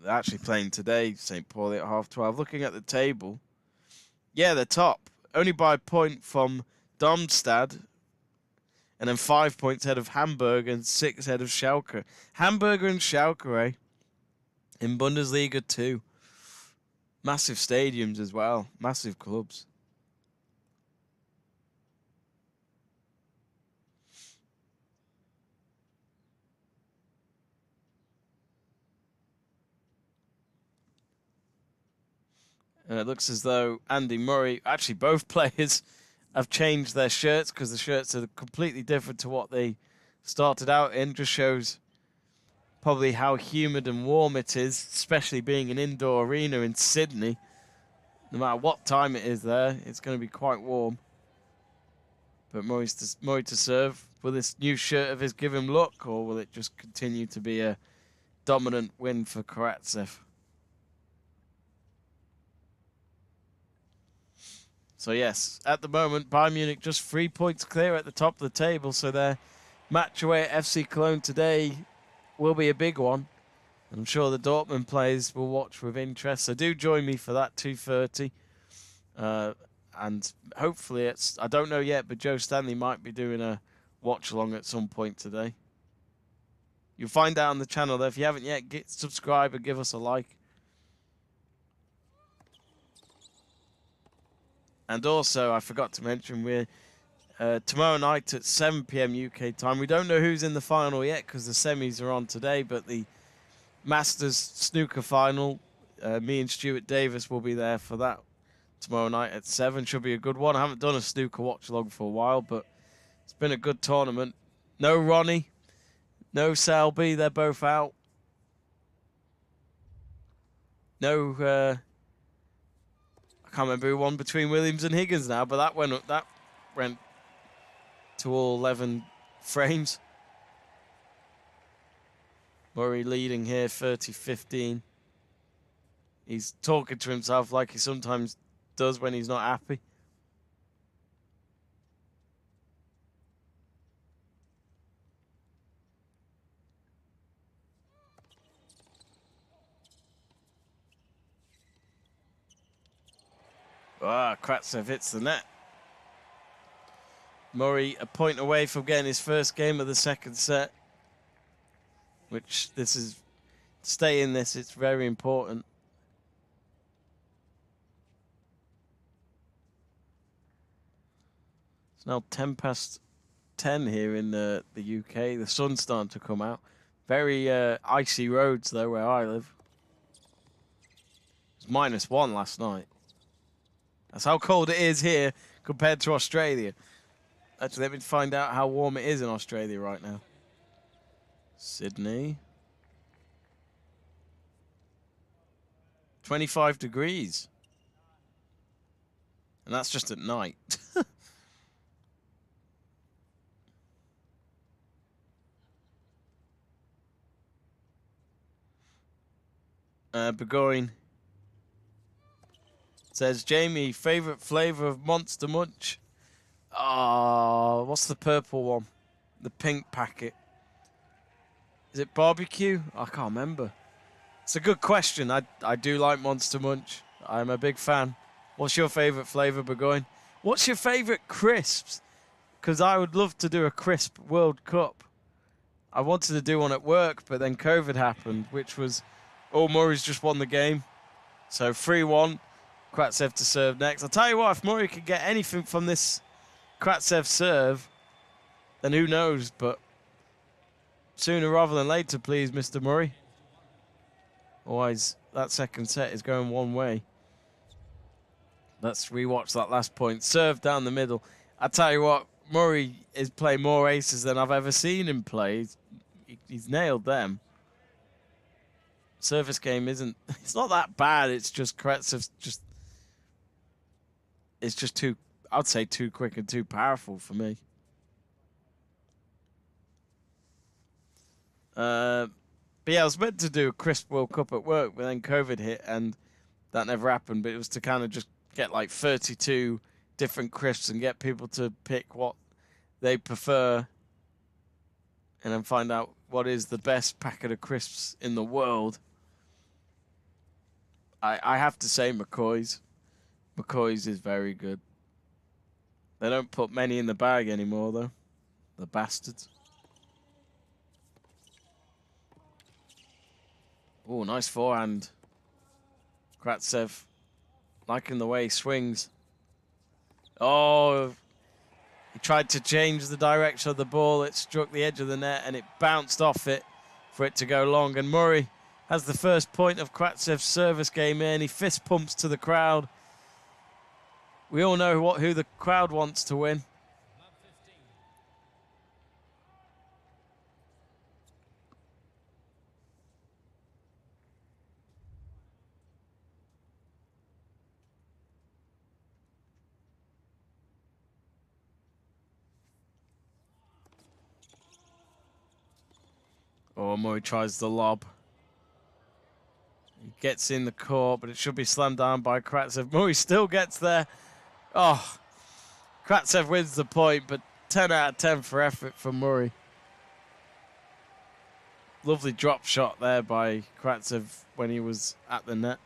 They're actually playing today, St. Pauli, at 12:30. Looking at the table, yeah, they're top. Only by a point from Darmstadt, and then 5 points ahead of Hamburg and 6 ahead of Schalke. Hamburg and Schalke, eh? In Bundesliga 2. Massive stadiums as well. Massive clubs. It looks as though Andy Murray, actually both players, have changed their shirts because the shirts are completely different to what they started out in. Just shows probably how humid and warm it is, especially being an indoor arena in Sydney. No matter what time it is there, it's going to be quite warm. But Murray to serve. Will this new shirt of his give him luck, or will it just continue to be a dominant win for Karatsev? So yes, at the moment, Bayern Munich just 3 points clear at the top of the table. So their match away at FC Cologne today will be a big one. I'm sure the Dortmund players will watch with interest. So do join me for that 2:30. And hopefully I don't know yet, but Joe Stanley might be doing a watch along at some point today. You'll find out on the channel there. If you haven't yet, subscribe and give us a like. And also, I forgot to mention, we're tomorrow night at 7 PM UK time. We don't know who's in the final yet because the semis are on today, but the Masters Snooker final, me and Stuart Davis will be there for that tomorrow night at 7. Should be a good one. I haven't done a snooker watch along for a while, but it's been a good tournament. No Ronnie, no Selby, they're both out. No, I can't remember who won between Williams and Higgins now, but that went to all 11 frames. Murray leading here, 30-15. He's talking to himself like he sometimes does when he's not happy. Karatsev hits the net. Murray a point away from getting his first game of the second set, which this is, stay in this, it's very important. It's now 10 here in the UK. The sun's starting to come out. Very icy roads though where I live. It was -1 last night. That's how cold it is here compared to Australia. Actually, let me find out how warm it is in Australia right now. Sydney. 25 degrees. And that's just at night. Burgoyne says, Jamie, favorite flavor of Monster Munch? Oh, what's the purple one? The pink packet. Is it barbecue? I can't remember. It's a good question. I do like Monster Munch. I'm a big fan. What's your favorite flavor, Burgoyne? What's your favorite crisps? Because I would love to do a crisp World Cup. I wanted to do one at work, but then COVID happened, which was, oh, Murray's just won the game. So 3-1. Karatsev to serve next. I'll tell you what, if Murray could get anything from this Karatsev serve, then who knows, but sooner rather than later, please, Mr. Murray. Otherwise, that second set is going one way. Let's rewatch that last point. Serve down the middle. I tell you what, Murray is playing more aces than I've ever seen him play. He's nailed them. Service game isn't, it's not that bad. It's just Karatsev's just, it's just too, I'd say too quick and too powerful for me. But yeah, I was meant to do a crisp World Cup at work, but then COVID hit and that never happened. But it was to kind of just get like 32 different crisps and get people to pick what they prefer and then find out what is the best packet of crisps in the world. I have to say McCoy's. McCoy's is very good. They don't put many in the bag anymore, though. The bastards. Oh, nice forehand. Karatsev liking the way he swings. Oh, he tried to change the direction of the ball. It struck the edge of the net and it bounced off it for it to go long. And Murray has the first point of Karatsev's service game in. He fist pumps to the crowd. We all know who the crowd wants to win. Oh, Murray tries the lob. He gets in the court, but it should be slammed down by Karatsev. Murray still gets there. Oh, Karatsev wins the point, but 10 out of 10 for effort from Murray. Lovely drop shot there by Karatsev when he was at the net.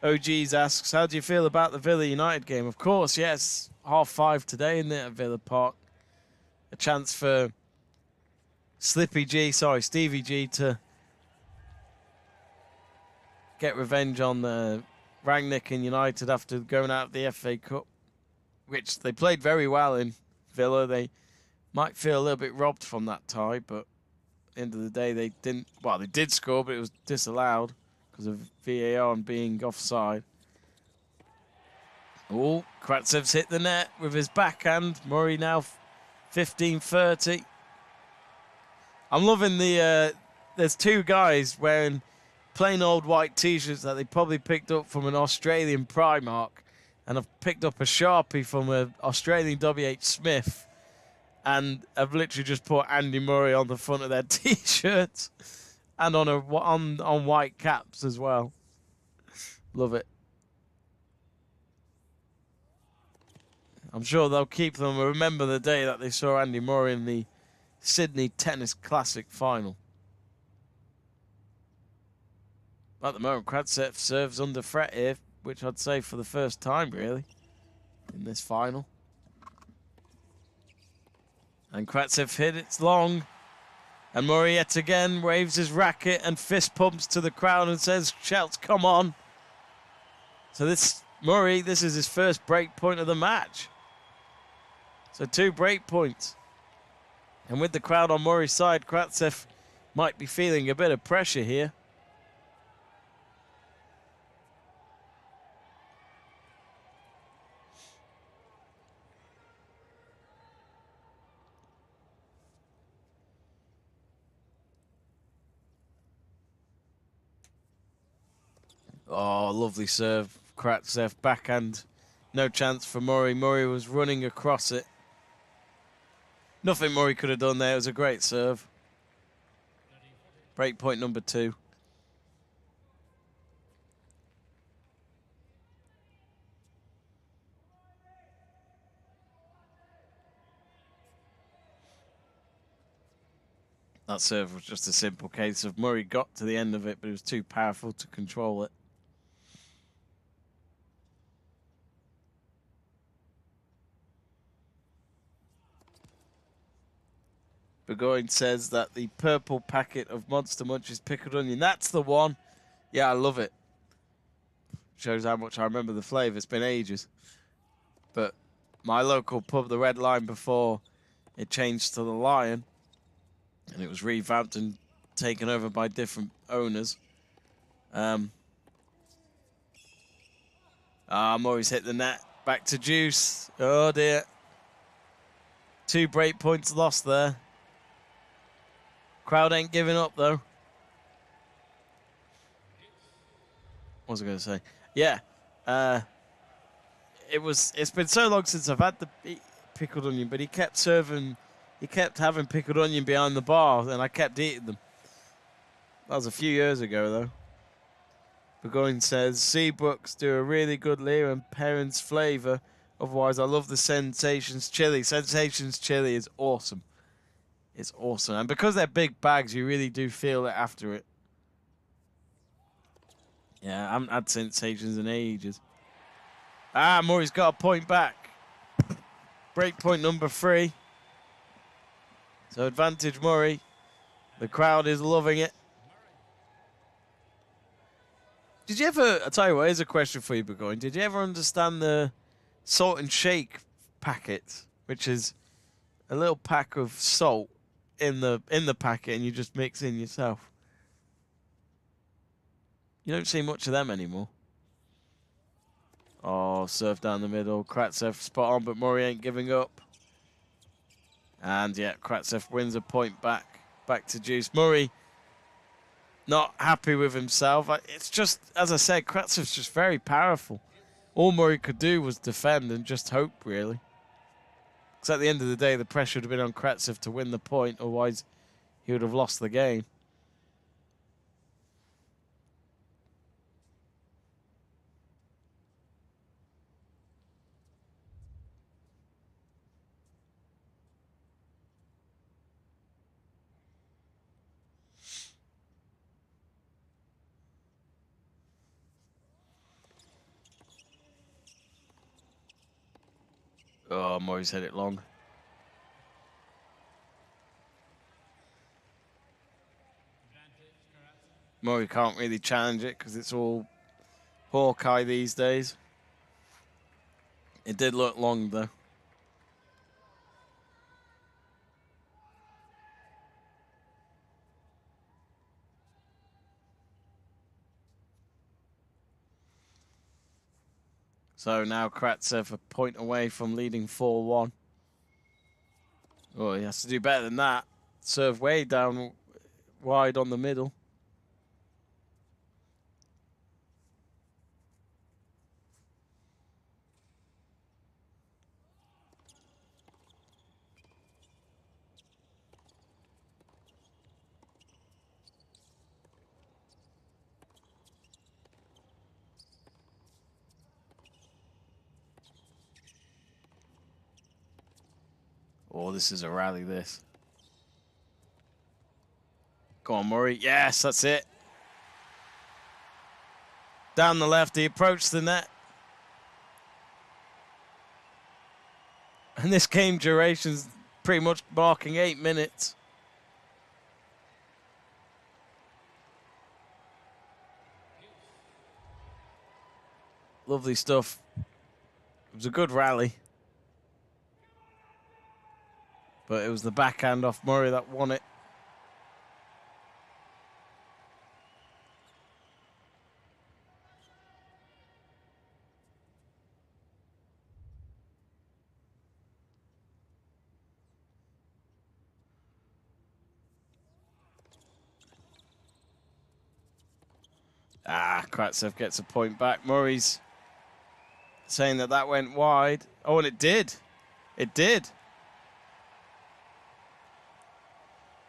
OGs asks, how do you feel about the Villa United game? Of course, yes. 5:30 today, isn't it, at Villa Park? A chance for Stevie G to get revenge on Rangnick and United after going out of the FA Cup, which they played very well in Villa. They might feel a little bit robbed from that tie, but at the end of the day, they didn't. Well, they did score, but it was disallowed because of VAR and being offside. Oh, Karatsev's hit the net with his backhand. Murray now 15-30. I'm loving the. There's two guys wearing plain old white t-shirts that they probably picked up from an Australian Primark, and I've picked up a Sharpie from an Australian WH Smith, and I've literally just put Andy Murray on the front of their t-shirts and on white caps as well. Love it. I'm sure they'll keep them and remember the day that they saw Andy Murray in the Sydney Tennis Classic final. At the moment, Karatsev serves under threat here, which I'd say for the first time, really, in this final. And Karatsev hit it long. And Murray yet again waves his racket and fist pumps to the crowd and says, "Shouts, come on." So Murray, this is his first break point of the match. So 2 break points. And with the crowd on Murray's side, Karatsev might be feeling a bit of pressure here. Oh, lovely serve. Karatsev backhand. No chance for Murray. Murray was running across it. Nothing Murray could have done there. It was a great serve. Break point number 2. That serve was just a simple case of Murray got to the end of it, but he was too powerful to control it. Burgoyne says that the purple packet of Monster Munch's pickled onion, that's the one. Yeah, I love it. Shows how much I remember the flavour. It's been ages. But my local pub, the Red Lion, before it changed to the Lion, and it was revamped and taken over by different owners. Murray's hit the net. Back to Juice. Oh, dear. 2 break points lost there. Crowd ain't giving up, though. What was I going to say? Yeah. It's been so long since I've had the pickled onion, but he kept serving... He kept having pickled onion behind the bar, and I kept eating them. That was a few years ago, though. Burgoyne says, Seabrooks do a really good Lear and Perrin's flavour. Otherwise, I love the Sensations chili. Sensations chili is awesome. It's awesome. And because they're big bags, you really do feel it after it. Yeah, I haven't had Sensations in ages. Murray's got a point back. Break point number 3. So advantage Murray. The crowd is loving it. Did you ever, I'll tell you what, here's a question for you, Burgoyne. Did you ever understand the salt and shake packet, which is a little pack of salt in the packet and you just mix in yourself? You don't see much of them anymore. Oh, serve down the middle. Karatsev spot on, but Murray ain't giving up. And yeah, Karatsev wins a point back. Back to Juice. Murray not happy with himself. It's just, as I said, Karatsev's just very powerful. All Murray could do was defend and just hope, really. Because at the end of the day, the pressure would have been on Karatsev to win the point, otherwise he would have lost the game. Oh, Murray's hit it long. Murray can't really challenge it because it's all Hawkeye these days. It did look long, though. So now Karatsev a point away from leading 4-1. Oh, he has to do better than that. Serve way down wide on the middle. Oh, this is a rally, this. Go on, Murray. Yes, that's it. Down the left, he approached the net. And this game duration's pretty much marking 8 minutes. Lovely stuff. It was a good rally. But it was the backhand off Murray that won it. Karatsev gets a point back. Murray's saying that that went wide. Oh, and it did. It did.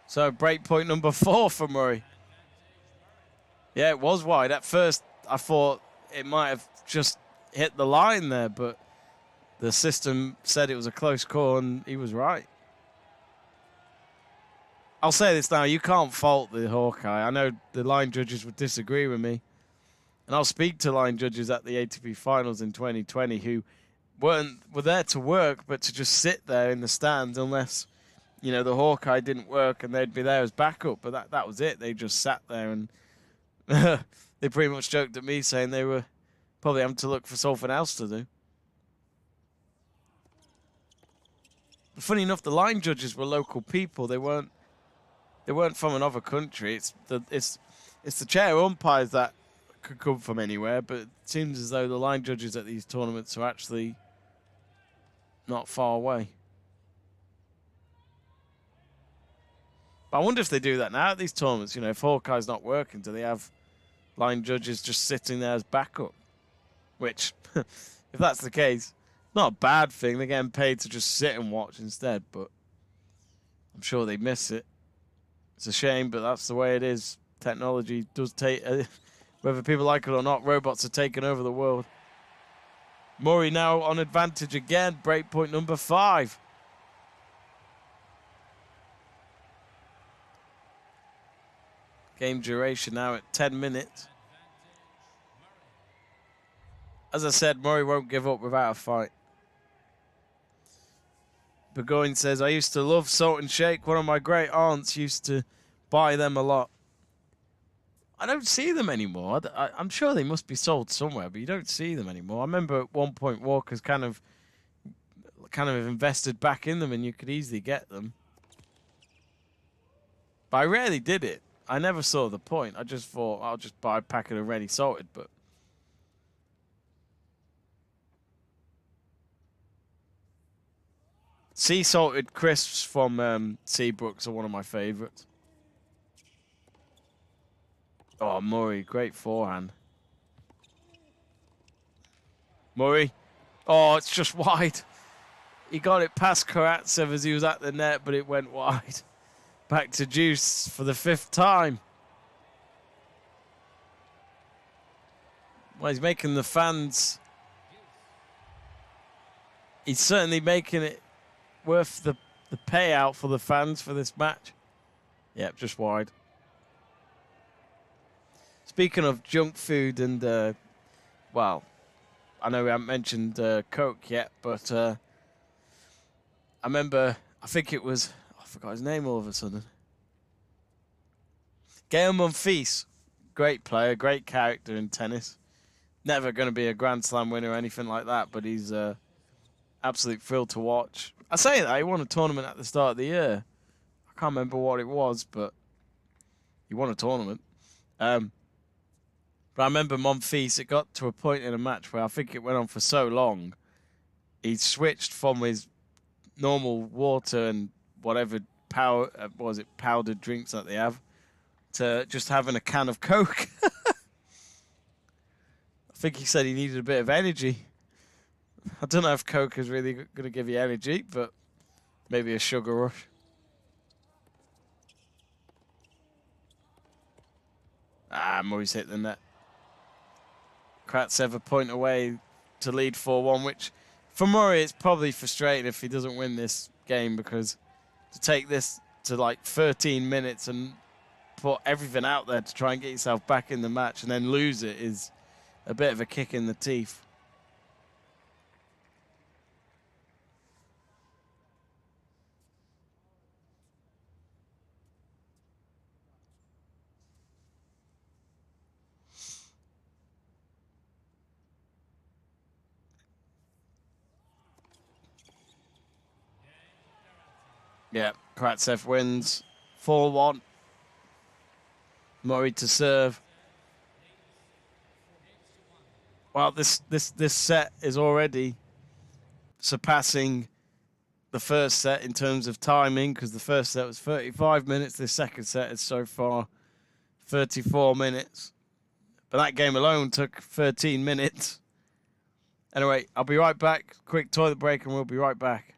So break point number 4 for Murray. Yeah, it was wide. At first, I thought it might have just hit the line there, but the system said it was a close call, and he was right. I'll say this now, you can't fault the Hawkeye. I know the line judges would disagree with me. And I'll speak to line judges at the ATP Finals in 2020 who were there to work, but to just sit there in the stands unless, you know, the Hawkeye didn't work and they'd be there as backup. But that was it. They just sat there and they pretty much joked at me saying they were probably having to look for something else to do. But funny enough, the line judges were local people. They weren't from another country. It's the chair umpires that could come from anywhere, but it seems as though the line judges at these tournaments are actually not far away. But I wonder if they do that now at these tournaments. You know, if Hawkeye's not working, do they have line judges just sitting there as backup? Which, if that's the case, not a bad thing. They're getting paid to just sit and watch instead, but I'm sure they miss it. It's a shame, but that's the way it is. Technology does take... whether people like it or not, robots are taking over the world. Murray now on advantage again. Break point number 5. Game duration now at 10 minutes. As I said, Murray won't give up without a fight. Burgoyne says, I used to love Salt and Shake. One of my great aunts used to buy them a lot. I don't see them anymore. I'm sure they must be sold somewhere, but you don't see them anymore. I remember at one point Walker's kind of invested back in them and you could easily get them. But I rarely did it. I never saw the point. I just thought I'll just buy a packet of ready salted, but sea salted crisps from Seabrooks are one of my favorites. Oh, Murray, great forehand. Murray. Oh, it's just wide. He got it past Karatsev as he was at the net, but it went wide. Back to deuce for the 5th time. Well, he's making the fans... He's certainly making it worth the payout for the fans for this match. Yep, just wide. Speaking of junk food and, well, I know we haven't mentioned Coke yet, but I remember, I think it was, I forgot his name all of a sudden. Gael Monfils, great player, great character in tennis. Never going to be a Grand Slam winner or anything like that, but he's absolute thrill to watch. I say that, he won a tournament at the start of the year. I can't remember what it was, but he won a tournament. But I remember Monfils, it got to a point in a match where I think it went on for so long, he switched from his normal water and whatever powdered drinks that they have, to just having a can of Coke. I think he said he needed a bit of energy. I don't know if Coke is really going to give you energy, but maybe a sugar rush. Murray's hit the net. Karatsev a point away to lead 4-1, which for Murray it's probably frustrating if he doesn't win this game, because to take this to like 13 minutes and put everything out there to try and get yourself back in the match and then lose it is a bit of a kick in the teeth. Yeah, Karatsev wins 4-1. Murray to serve. Well, this set is already surpassing the first set in terms of timing, because the first set was 35 minutes. The second set is so far 34 minutes. But that game alone took 13 minutes. Anyway, I'll be right back. Quick toilet break and we'll be right back.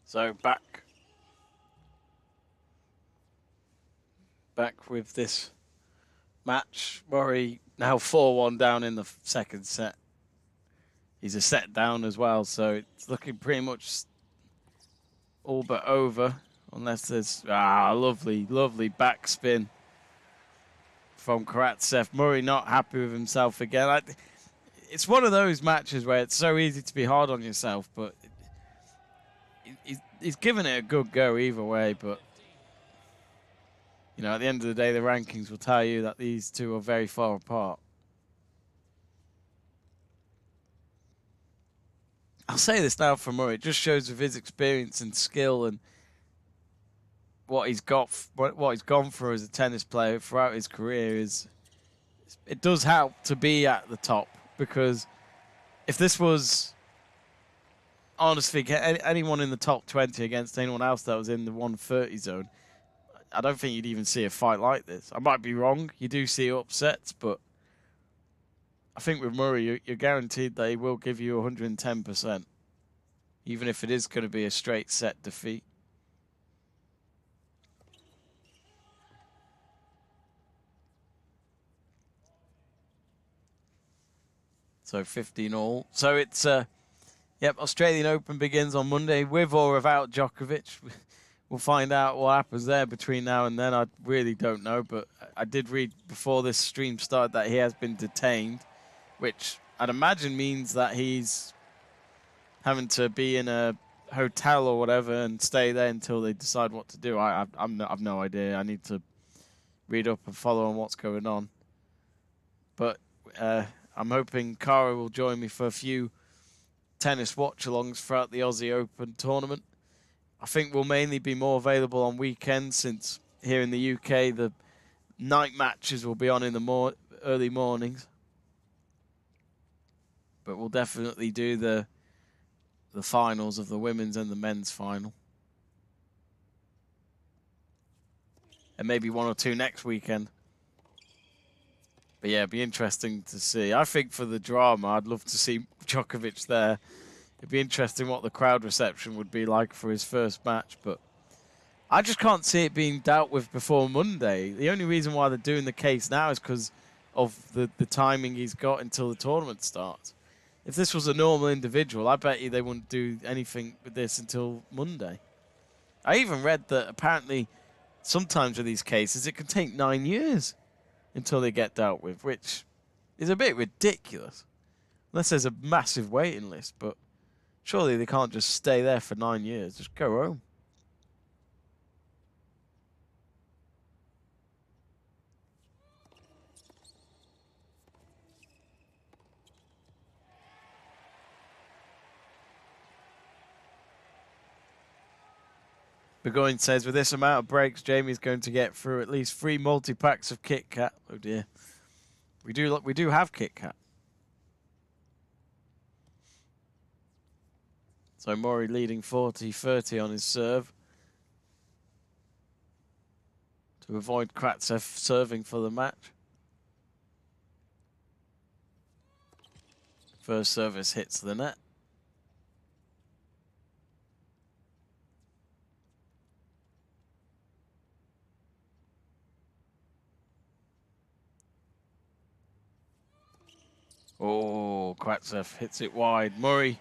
So back with this match. Murray now 4-1 down in the second set. He's a set down as well, so it's looking pretty much all but over, unless there's lovely backspin from Karatsev. Murray not happy with himself again. It's one of those matches where it's so easy to be hard on yourself, but he's given it a good go either way. But you know, at the end of the day, the rankings will tell you that these two are very far apart. I'll say this now for Murray. It just shows with his experience and skill and what he's got, what he's gone through as a tennis player throughout his career, is it does help to be at the top. Because if this was, honestly, anyone in the top 20 against anyone else that was in the 130 zone, I don't think you'd even see a fight like this. I might be wrong. You do see upsets, but I think with Murray, you're guaranteed that he will give you 110%. even if it is going to be a straight set defeat. So 15 all. So it's, yep, Australian Open begins on Monday with or without Djokovic. We'll find out what happens there between now and then. I really don't know, but I did read before this stream started that he has been detained, which I'd imagine means that he's having to be in a hotel or whatever and stay there until they decide what to do. I've no idea. I need to read up and follow on what's going on. But I'm hoping Cara will join me for a few tennis watch-alongs throughout the Aussie Open tournament. I think we'll mainly be more available on weekends, since here in the UK the night matches will be on in the early mornings. But we'll definitely do the finals of the women's and the men's final. And maybe one or two next weekend. But yeah, it'd be interesting to see. I think for the drama, I'd love to see Djokovic there. It'd be interesting what the crowd reception would be like for his first match, but I just can't see it being dealt with before Monday. The only reason why they're doing the case now is because of the timing he's got until the tournament starts. If this was a normal individual, I bet you they wouldn't do anything with this until Monday. I even read that apparently sometimes with these cases, it can take 9 years until they get dealt with, which is a bit ridiculous. Unless there's a massive waiting list, but surely they can't just stay there for 9 years. Just go home. Burgoyne says, with this amount of breaks, Jamie's going to get through at least 3 multi-packs of Kit Kat. Oh dear. We do have Kit Kat. So Murray leading 40-30 on his serve. To avoid Karatsev serving for the match. First service hits the net. Oh, Karatsev hits it wide. Murray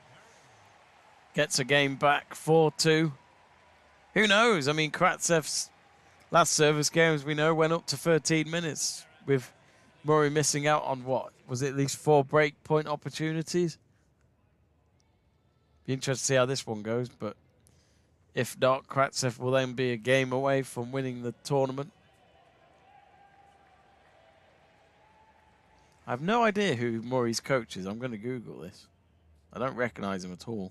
gets a game back, 4-2. Who knows? I mean, Karatsev's last service game, as we know, went up to 13 minutes with Murray missing out on what? Was it at least 4 break point opportunities? Be interested to see how this one goes, but if not, Karatsev will then be a game away from winning the tournament. I have no idea who Murray's coach is. I'm going to Google this. I don't recognize him at all.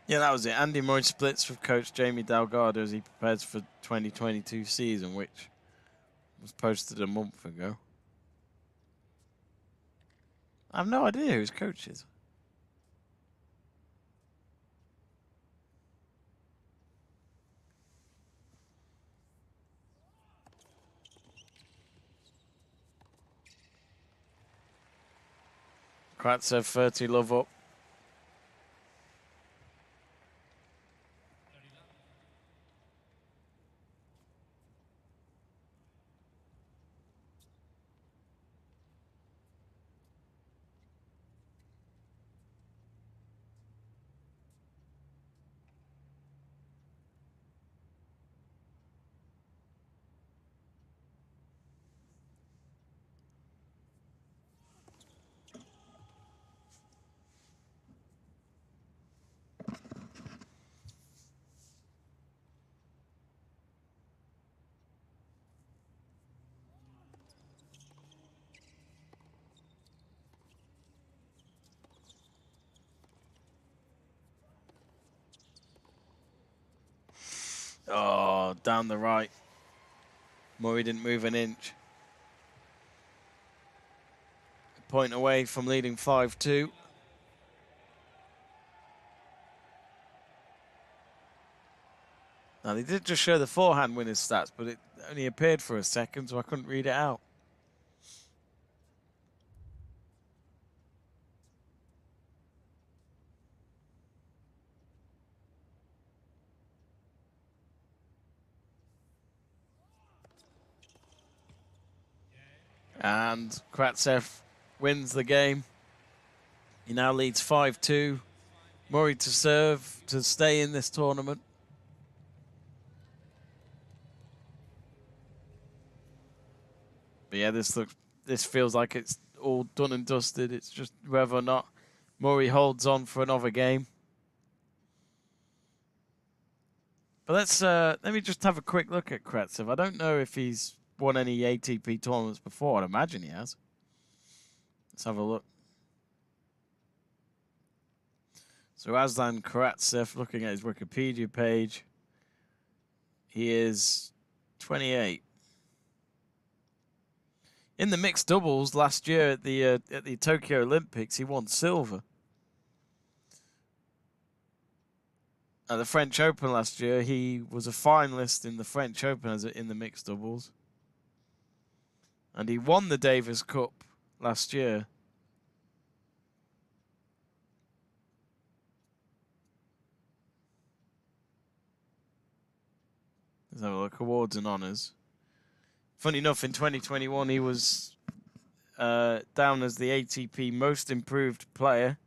Yeah, that was it. Andy Murray splits with coach Jamie Delgado as he prepares for 2022 season, which was posted a month ago. I have no idea who his coach is. Karatsev 30 love up. down the right. Murray didn't move an inch. A point away from leading 5-2. Now, they did just show the forehand winners stats, but it only appeared for a second, so I couldn't read it out. And Karatsev wins the game. He now leads 5-2. Murray to serve to stay in this tournament. But yeah, this feels like it's all done and dusted. It's just whether or not Murray holds on for another game. But let me just have a quick look at Karatsev. I don't know if he's won any ATP tournaments before. I'd imagine he has. Let's have a look. So Aslan Karatsev, looking at his Wikipedia page, he is 28. In the mixed doubles last year at the Tokyo Olympics, he won silver. At the French Open last year, he was a finalist in the French Open in the mixed doubles. And he won the Davis Cup last year. Let's have a look. Awards and honours. Funny enough, in 2021, he was down as the ATP Most Improved Player.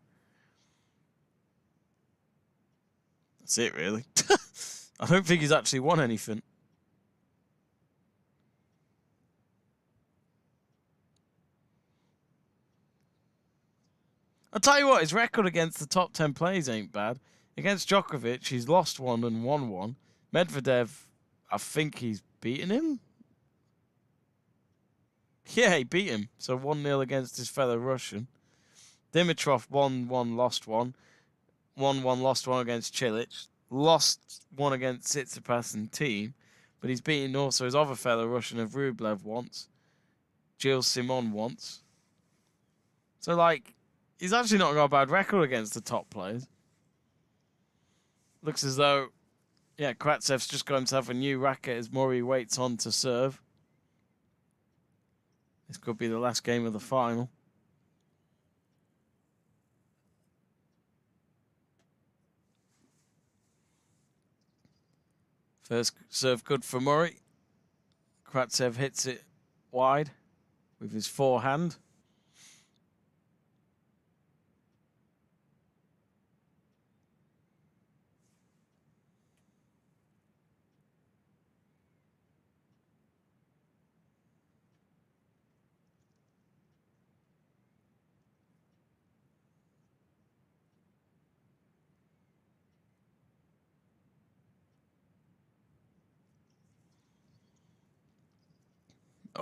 That's it, really. I don't think he's actually won anything. I'll tell you what, his record against the top 10 players ain't bad. Against Djokovic, he's lost one and won one. Medvedev, I think he's beaten him. Yeah, he beat him. So 1-0 against his fellow Russian. Dimitrov won one, lost one. 1-1, lost one against Cilic. Lost one against Tsitsipas and Thiem. But he's beaten also his other fellow Russian of Rublev once. Gilles Simon once. So, like, he's actually not got a bad record against the top players. Looks as though, yeah, Karatsev's just got himself a new racket as Murray waits on to serve. This could be the last game of the final. First serve good for Murray. Karatsev hits it wide with his forehand.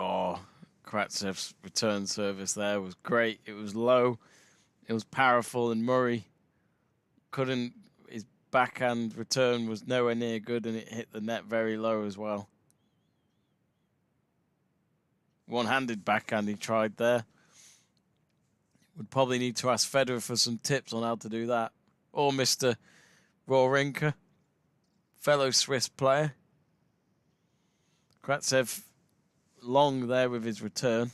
Oh, Karatsev's return service there was great. It was low, it was powerful, and Murray couldn't. His backhand return was nowhere near good, and it hit the net very low as well. One-handed backhand he tried there. Would probably need to ask Federer for some tips on how to do that. Or Mr. Wawrinka, fellow Swiss player. Karatsev long there with his return.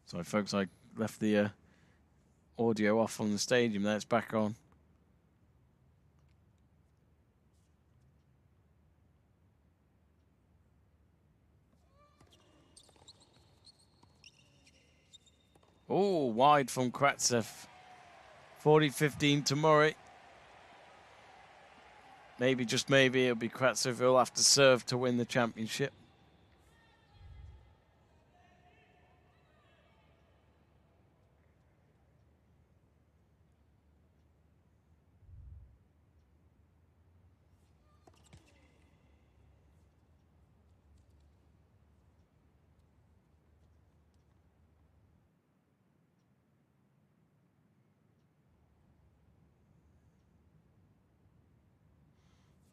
Sorry, folks, I left the audio off on the stadium there. It's back on. Oh, wide from Karatsev. 40-15 to Murray. Maybe, just maybe, it'll be Karatsev who'll have to serve to win the championship.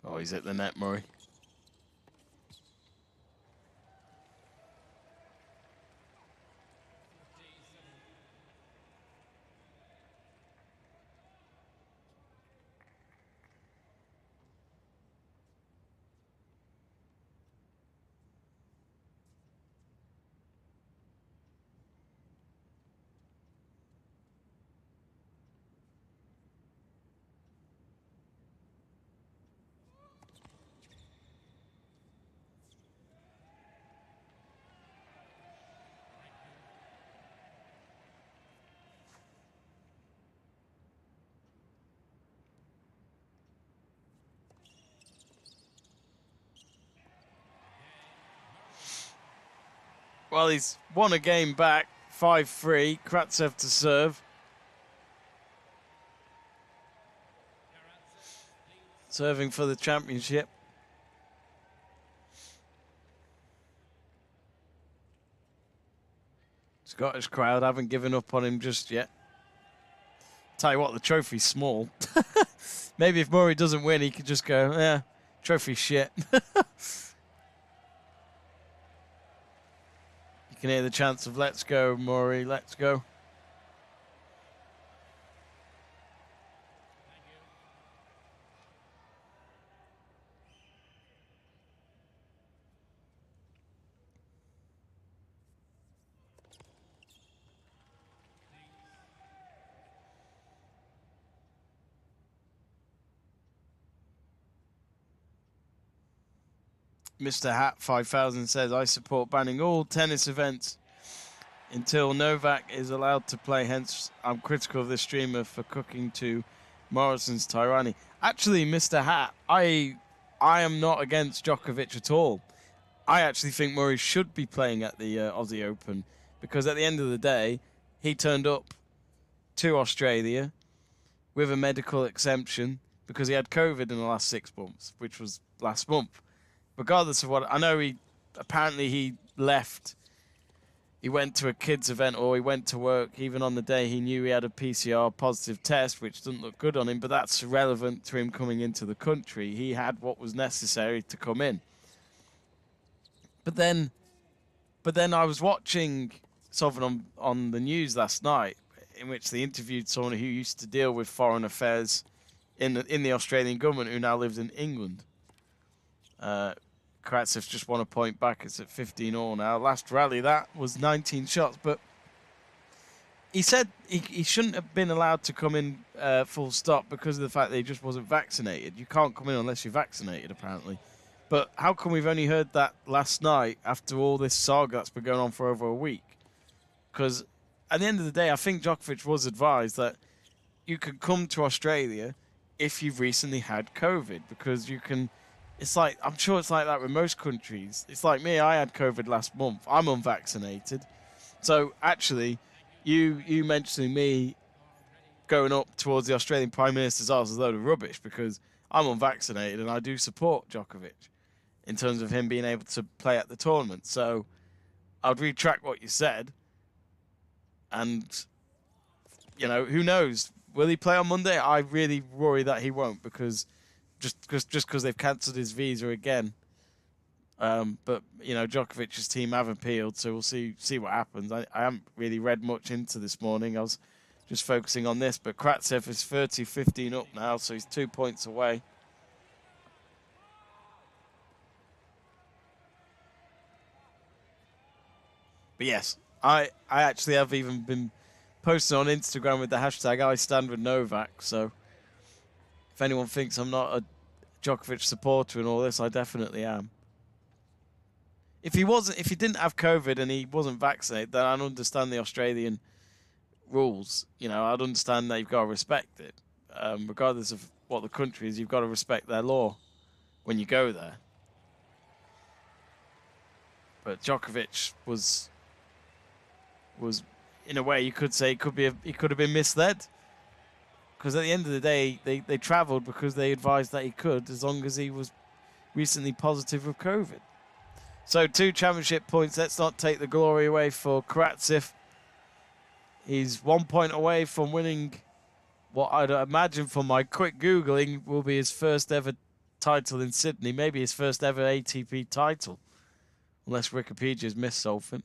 Oh, he's at the net, Murray. Well, he's won a game back, 5-3. Karatsev to serve. Serving for the championship. Scottish crowd haven't given up on him just yet. Tell you what, the trophy's small. Maybe if Murray doesn't win, he could just go, yeah, trophy shit. You can hear the chants of let's go, Murray, let's go. Mr. Hat 5000 says, I support banning all tennis events until Novak is allowed to play. Hence, I'm critical of this streamer for cooking to Morrison's tyranny. Actually, Mr. Hat, I am not against Djokovic at all. I actually think Murray should be playing at the Aussie Open because at the end of the day, he turned up to Australia with a medical exemption because he had COVID in the last 6 months, which was last month. Regardless of what, I know he left, he went to a kids event or he went to work even on the day he knew he had a PCR positive test, which doesn't look good on him, but that's relevant to him coming into the country. He had what was necessary to come in. But then I was watching something on the news last night in which they interviewed someone who used to deal with foreign affairs in the Australian government who now lives in England. Karatsev just won a point back. It's at 15-all now. Last rally, that was 19 shots. But he said he shouldn't have been allowed to come in full stop because of the fact that he just wasn't vaccinated. You can't come in unless you're vaccinated, apparently. But how come we've only heard that last night after all this saga that's been going on for over a week? Because at the end of the day, I think Djokovic was advised that you can come to Australia if you've recently had COVID because you can... It's like, I'm sure it's like that with most countries. It's like me, I had COVID last month. I'm unvaccinated. So actually, you mentioning me going up towards the Australian Prime Minister's office is a load of rubbish because I'm unvaccinated and I do support Djokovic in terms of him being able to play at the tournament. So I'd retract what you said. And, you know, who knows? Will he play on Monday? I really worry that he won't because... Just because they've cancelled his visa again. But, you know, Djokovic's team have appealed, so we'll see what happens. I haven't really read much into this morning. I was just focusing on this. But Karatsev is 30-15 up now, so he's 2 points away. But, yes, I actually have even been posting on Instagram with the hashtag I stand with Novak, so... If anyone thinks I'm not a Djokovic supporter and all this, I definitely am. If he didn't have COVID and he wasn't vaccinated, then I'd understand the Australian rules. You know, I'd understand that you've got to respect it. Regardless of what the country is, you've got to respect their law when you go there. But Djokovic was in a way you could say he could have been misled. Because at the end of the day, they travelled because they advised that he could, as long as he was recently positive with COVID. So 2 championship points. Let's not take the glory away for Karatsev. He's 1 point away from winning what I'd imagine from my quick Googling will be his first ever title in Sydney, maybe his first ever ATP title, unless Wikipedia's missed something.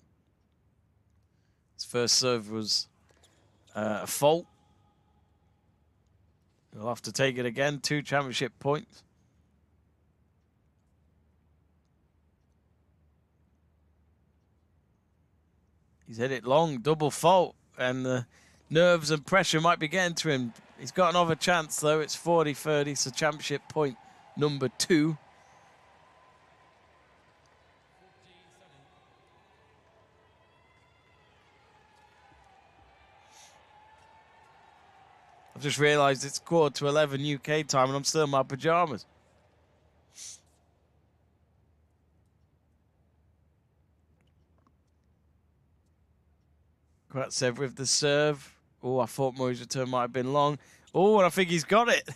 His first serve was a fault. He'll have to take it again. 2 championship points. He's hit it long, double fault, and the nerves and pressure might be getting to him. He's got another chance, though. It's 40-30, so championship point number 2. I've just realised it's 11:15 UK time, and I'm still in my pyjamas. Karatsev with the serve. Oh, I thought Murray's return might have been long. Oh, and I think he's got it.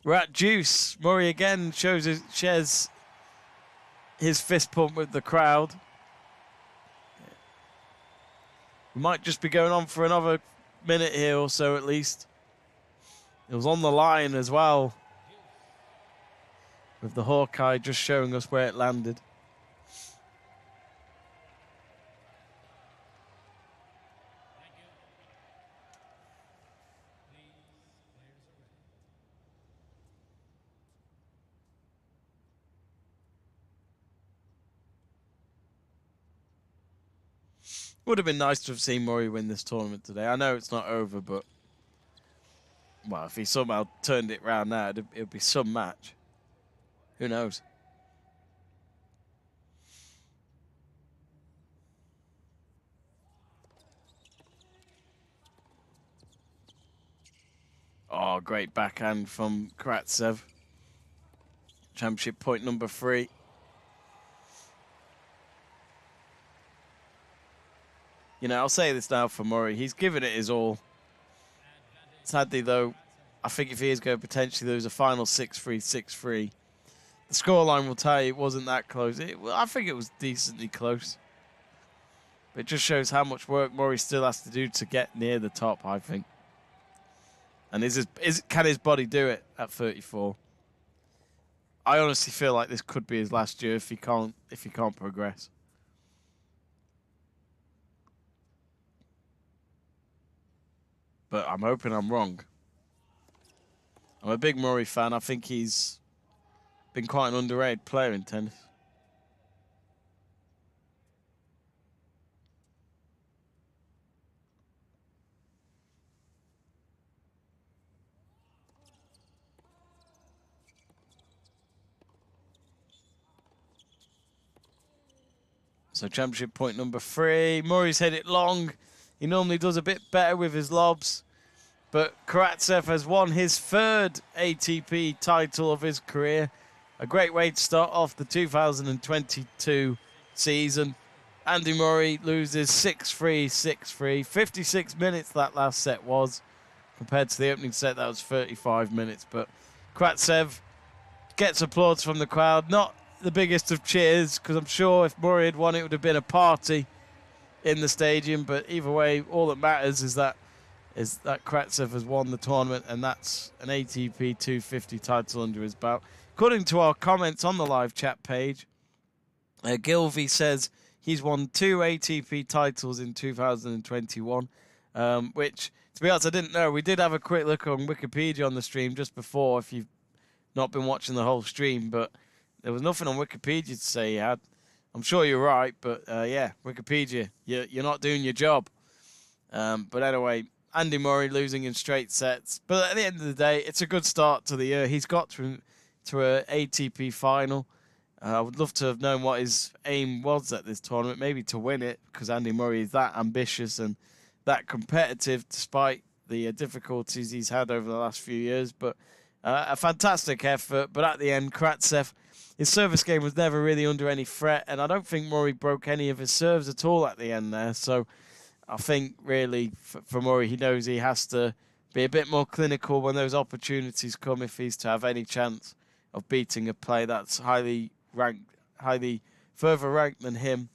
We're at deuce. Murray again shares his fist pump with the crowd. We might just be going on for another minute here or so at least. It was on the line as well, with the Hawkeye just showing us where it landed. Would have been nice to have seen Murray win this tournament today. I know it's not over, but well, if he somehow turned it round now, it'd be some match. Who knows? Oh, great backhand from Karatsev. Championship point number 3. You know, I'll say this now for Murray. He's given it his all. Sadly, though, I think if he is going to potentially lose a final 6-3, 6-3, the scoreline will tell you it wasn't that close. I think it was decently close. But it just shows how much work Murray still has to do to get near the top, I think. And can his body do it at 34? I honestly feel like this could be his last year if he can't progress. But I'm hoping I'm wrong. I'm a big Murray fan. I think he's been quite an underrated player in tennis. So championship point number 3. Murray's hit it long. He normally does a bit better with his lobs. But Karatsev has won his 3rd ATP title of his career. A great way to start off the 2022 season. Andy Murray loses 6-3, 6-3. 56 minutes that last set was. Compared to the opening set, that was 35 minutes. But Karatsev gets applause from the crowd. Not the biggest of cheers, because I'm sure if Murray had won, it would have been a party in the stadium. But either way, all that matters is that Karatsev has won the tournament, and that's an ATP 250 title under his belt. According to our comments on the live chat page, Gilvey says he's won 2 ATP titles in 2021, which, to be honest, I didn't know. We did have a quick look on Wikipedia on the stream just before, if you've not been watching the whole stream, but there was nothing on Wikipedia to say he had. I'm sure you're right, but yeah, Wikipedia, you're not doing your job. But anyway, Andy Murray losing in straight sets. But at the end of the day, it's a good start to the year. He's got to an ATP final. I would love to have known what his aim was at this tournament, maybe to win it, because Andy Murray is that ambitious and that competitive despite the difficulties he's had over the last few years. But a fantastic effort. But at the end, Karatsev, his service game was never really under any threat, and I don't think Murray broke any of his serves at all at the end there. So I think really for Murray, he knows he has to be a bit more clinical when those opportunities come if he's to have any chance of beating a player that's highly further ranked than him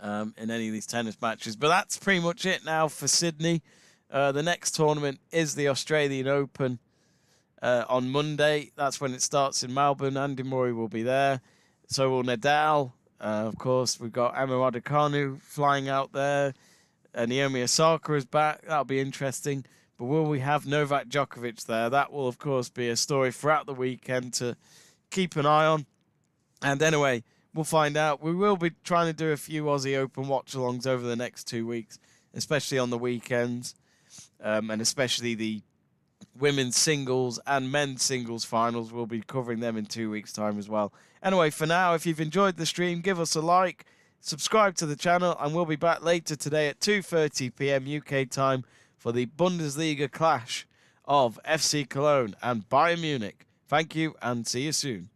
in any of these tennis matches. But that's pretty much it now for Sydney. The next tournament is the Australian Open on Monday. That's when it starts in Melbourne. Andy Murray will be there. So will Nadal. Of course, we've got Emma Raducanu flying out there. Naomi Osaka is back. That'll be interesting. But will we have Novak Djokovic there? That will, of course, be a story throughout the weekend to keep an eye on. And anyway, we'll find out. We will be trying to do a few Aussie Open watch-alongs over the next 2 weeks, especially on the weekends, and especially the women's singles and men's singles finals. We'll be covering them in 2 weeks' time as well. Anyway, for now, if you've enjoyed the stream, give us a like, subscribe to the channel, and we'll be back later today at 2:30 p.m. UK time for the Bundesliga clash of FC Cologne and Bayern Munich. Thank you, and see you soon.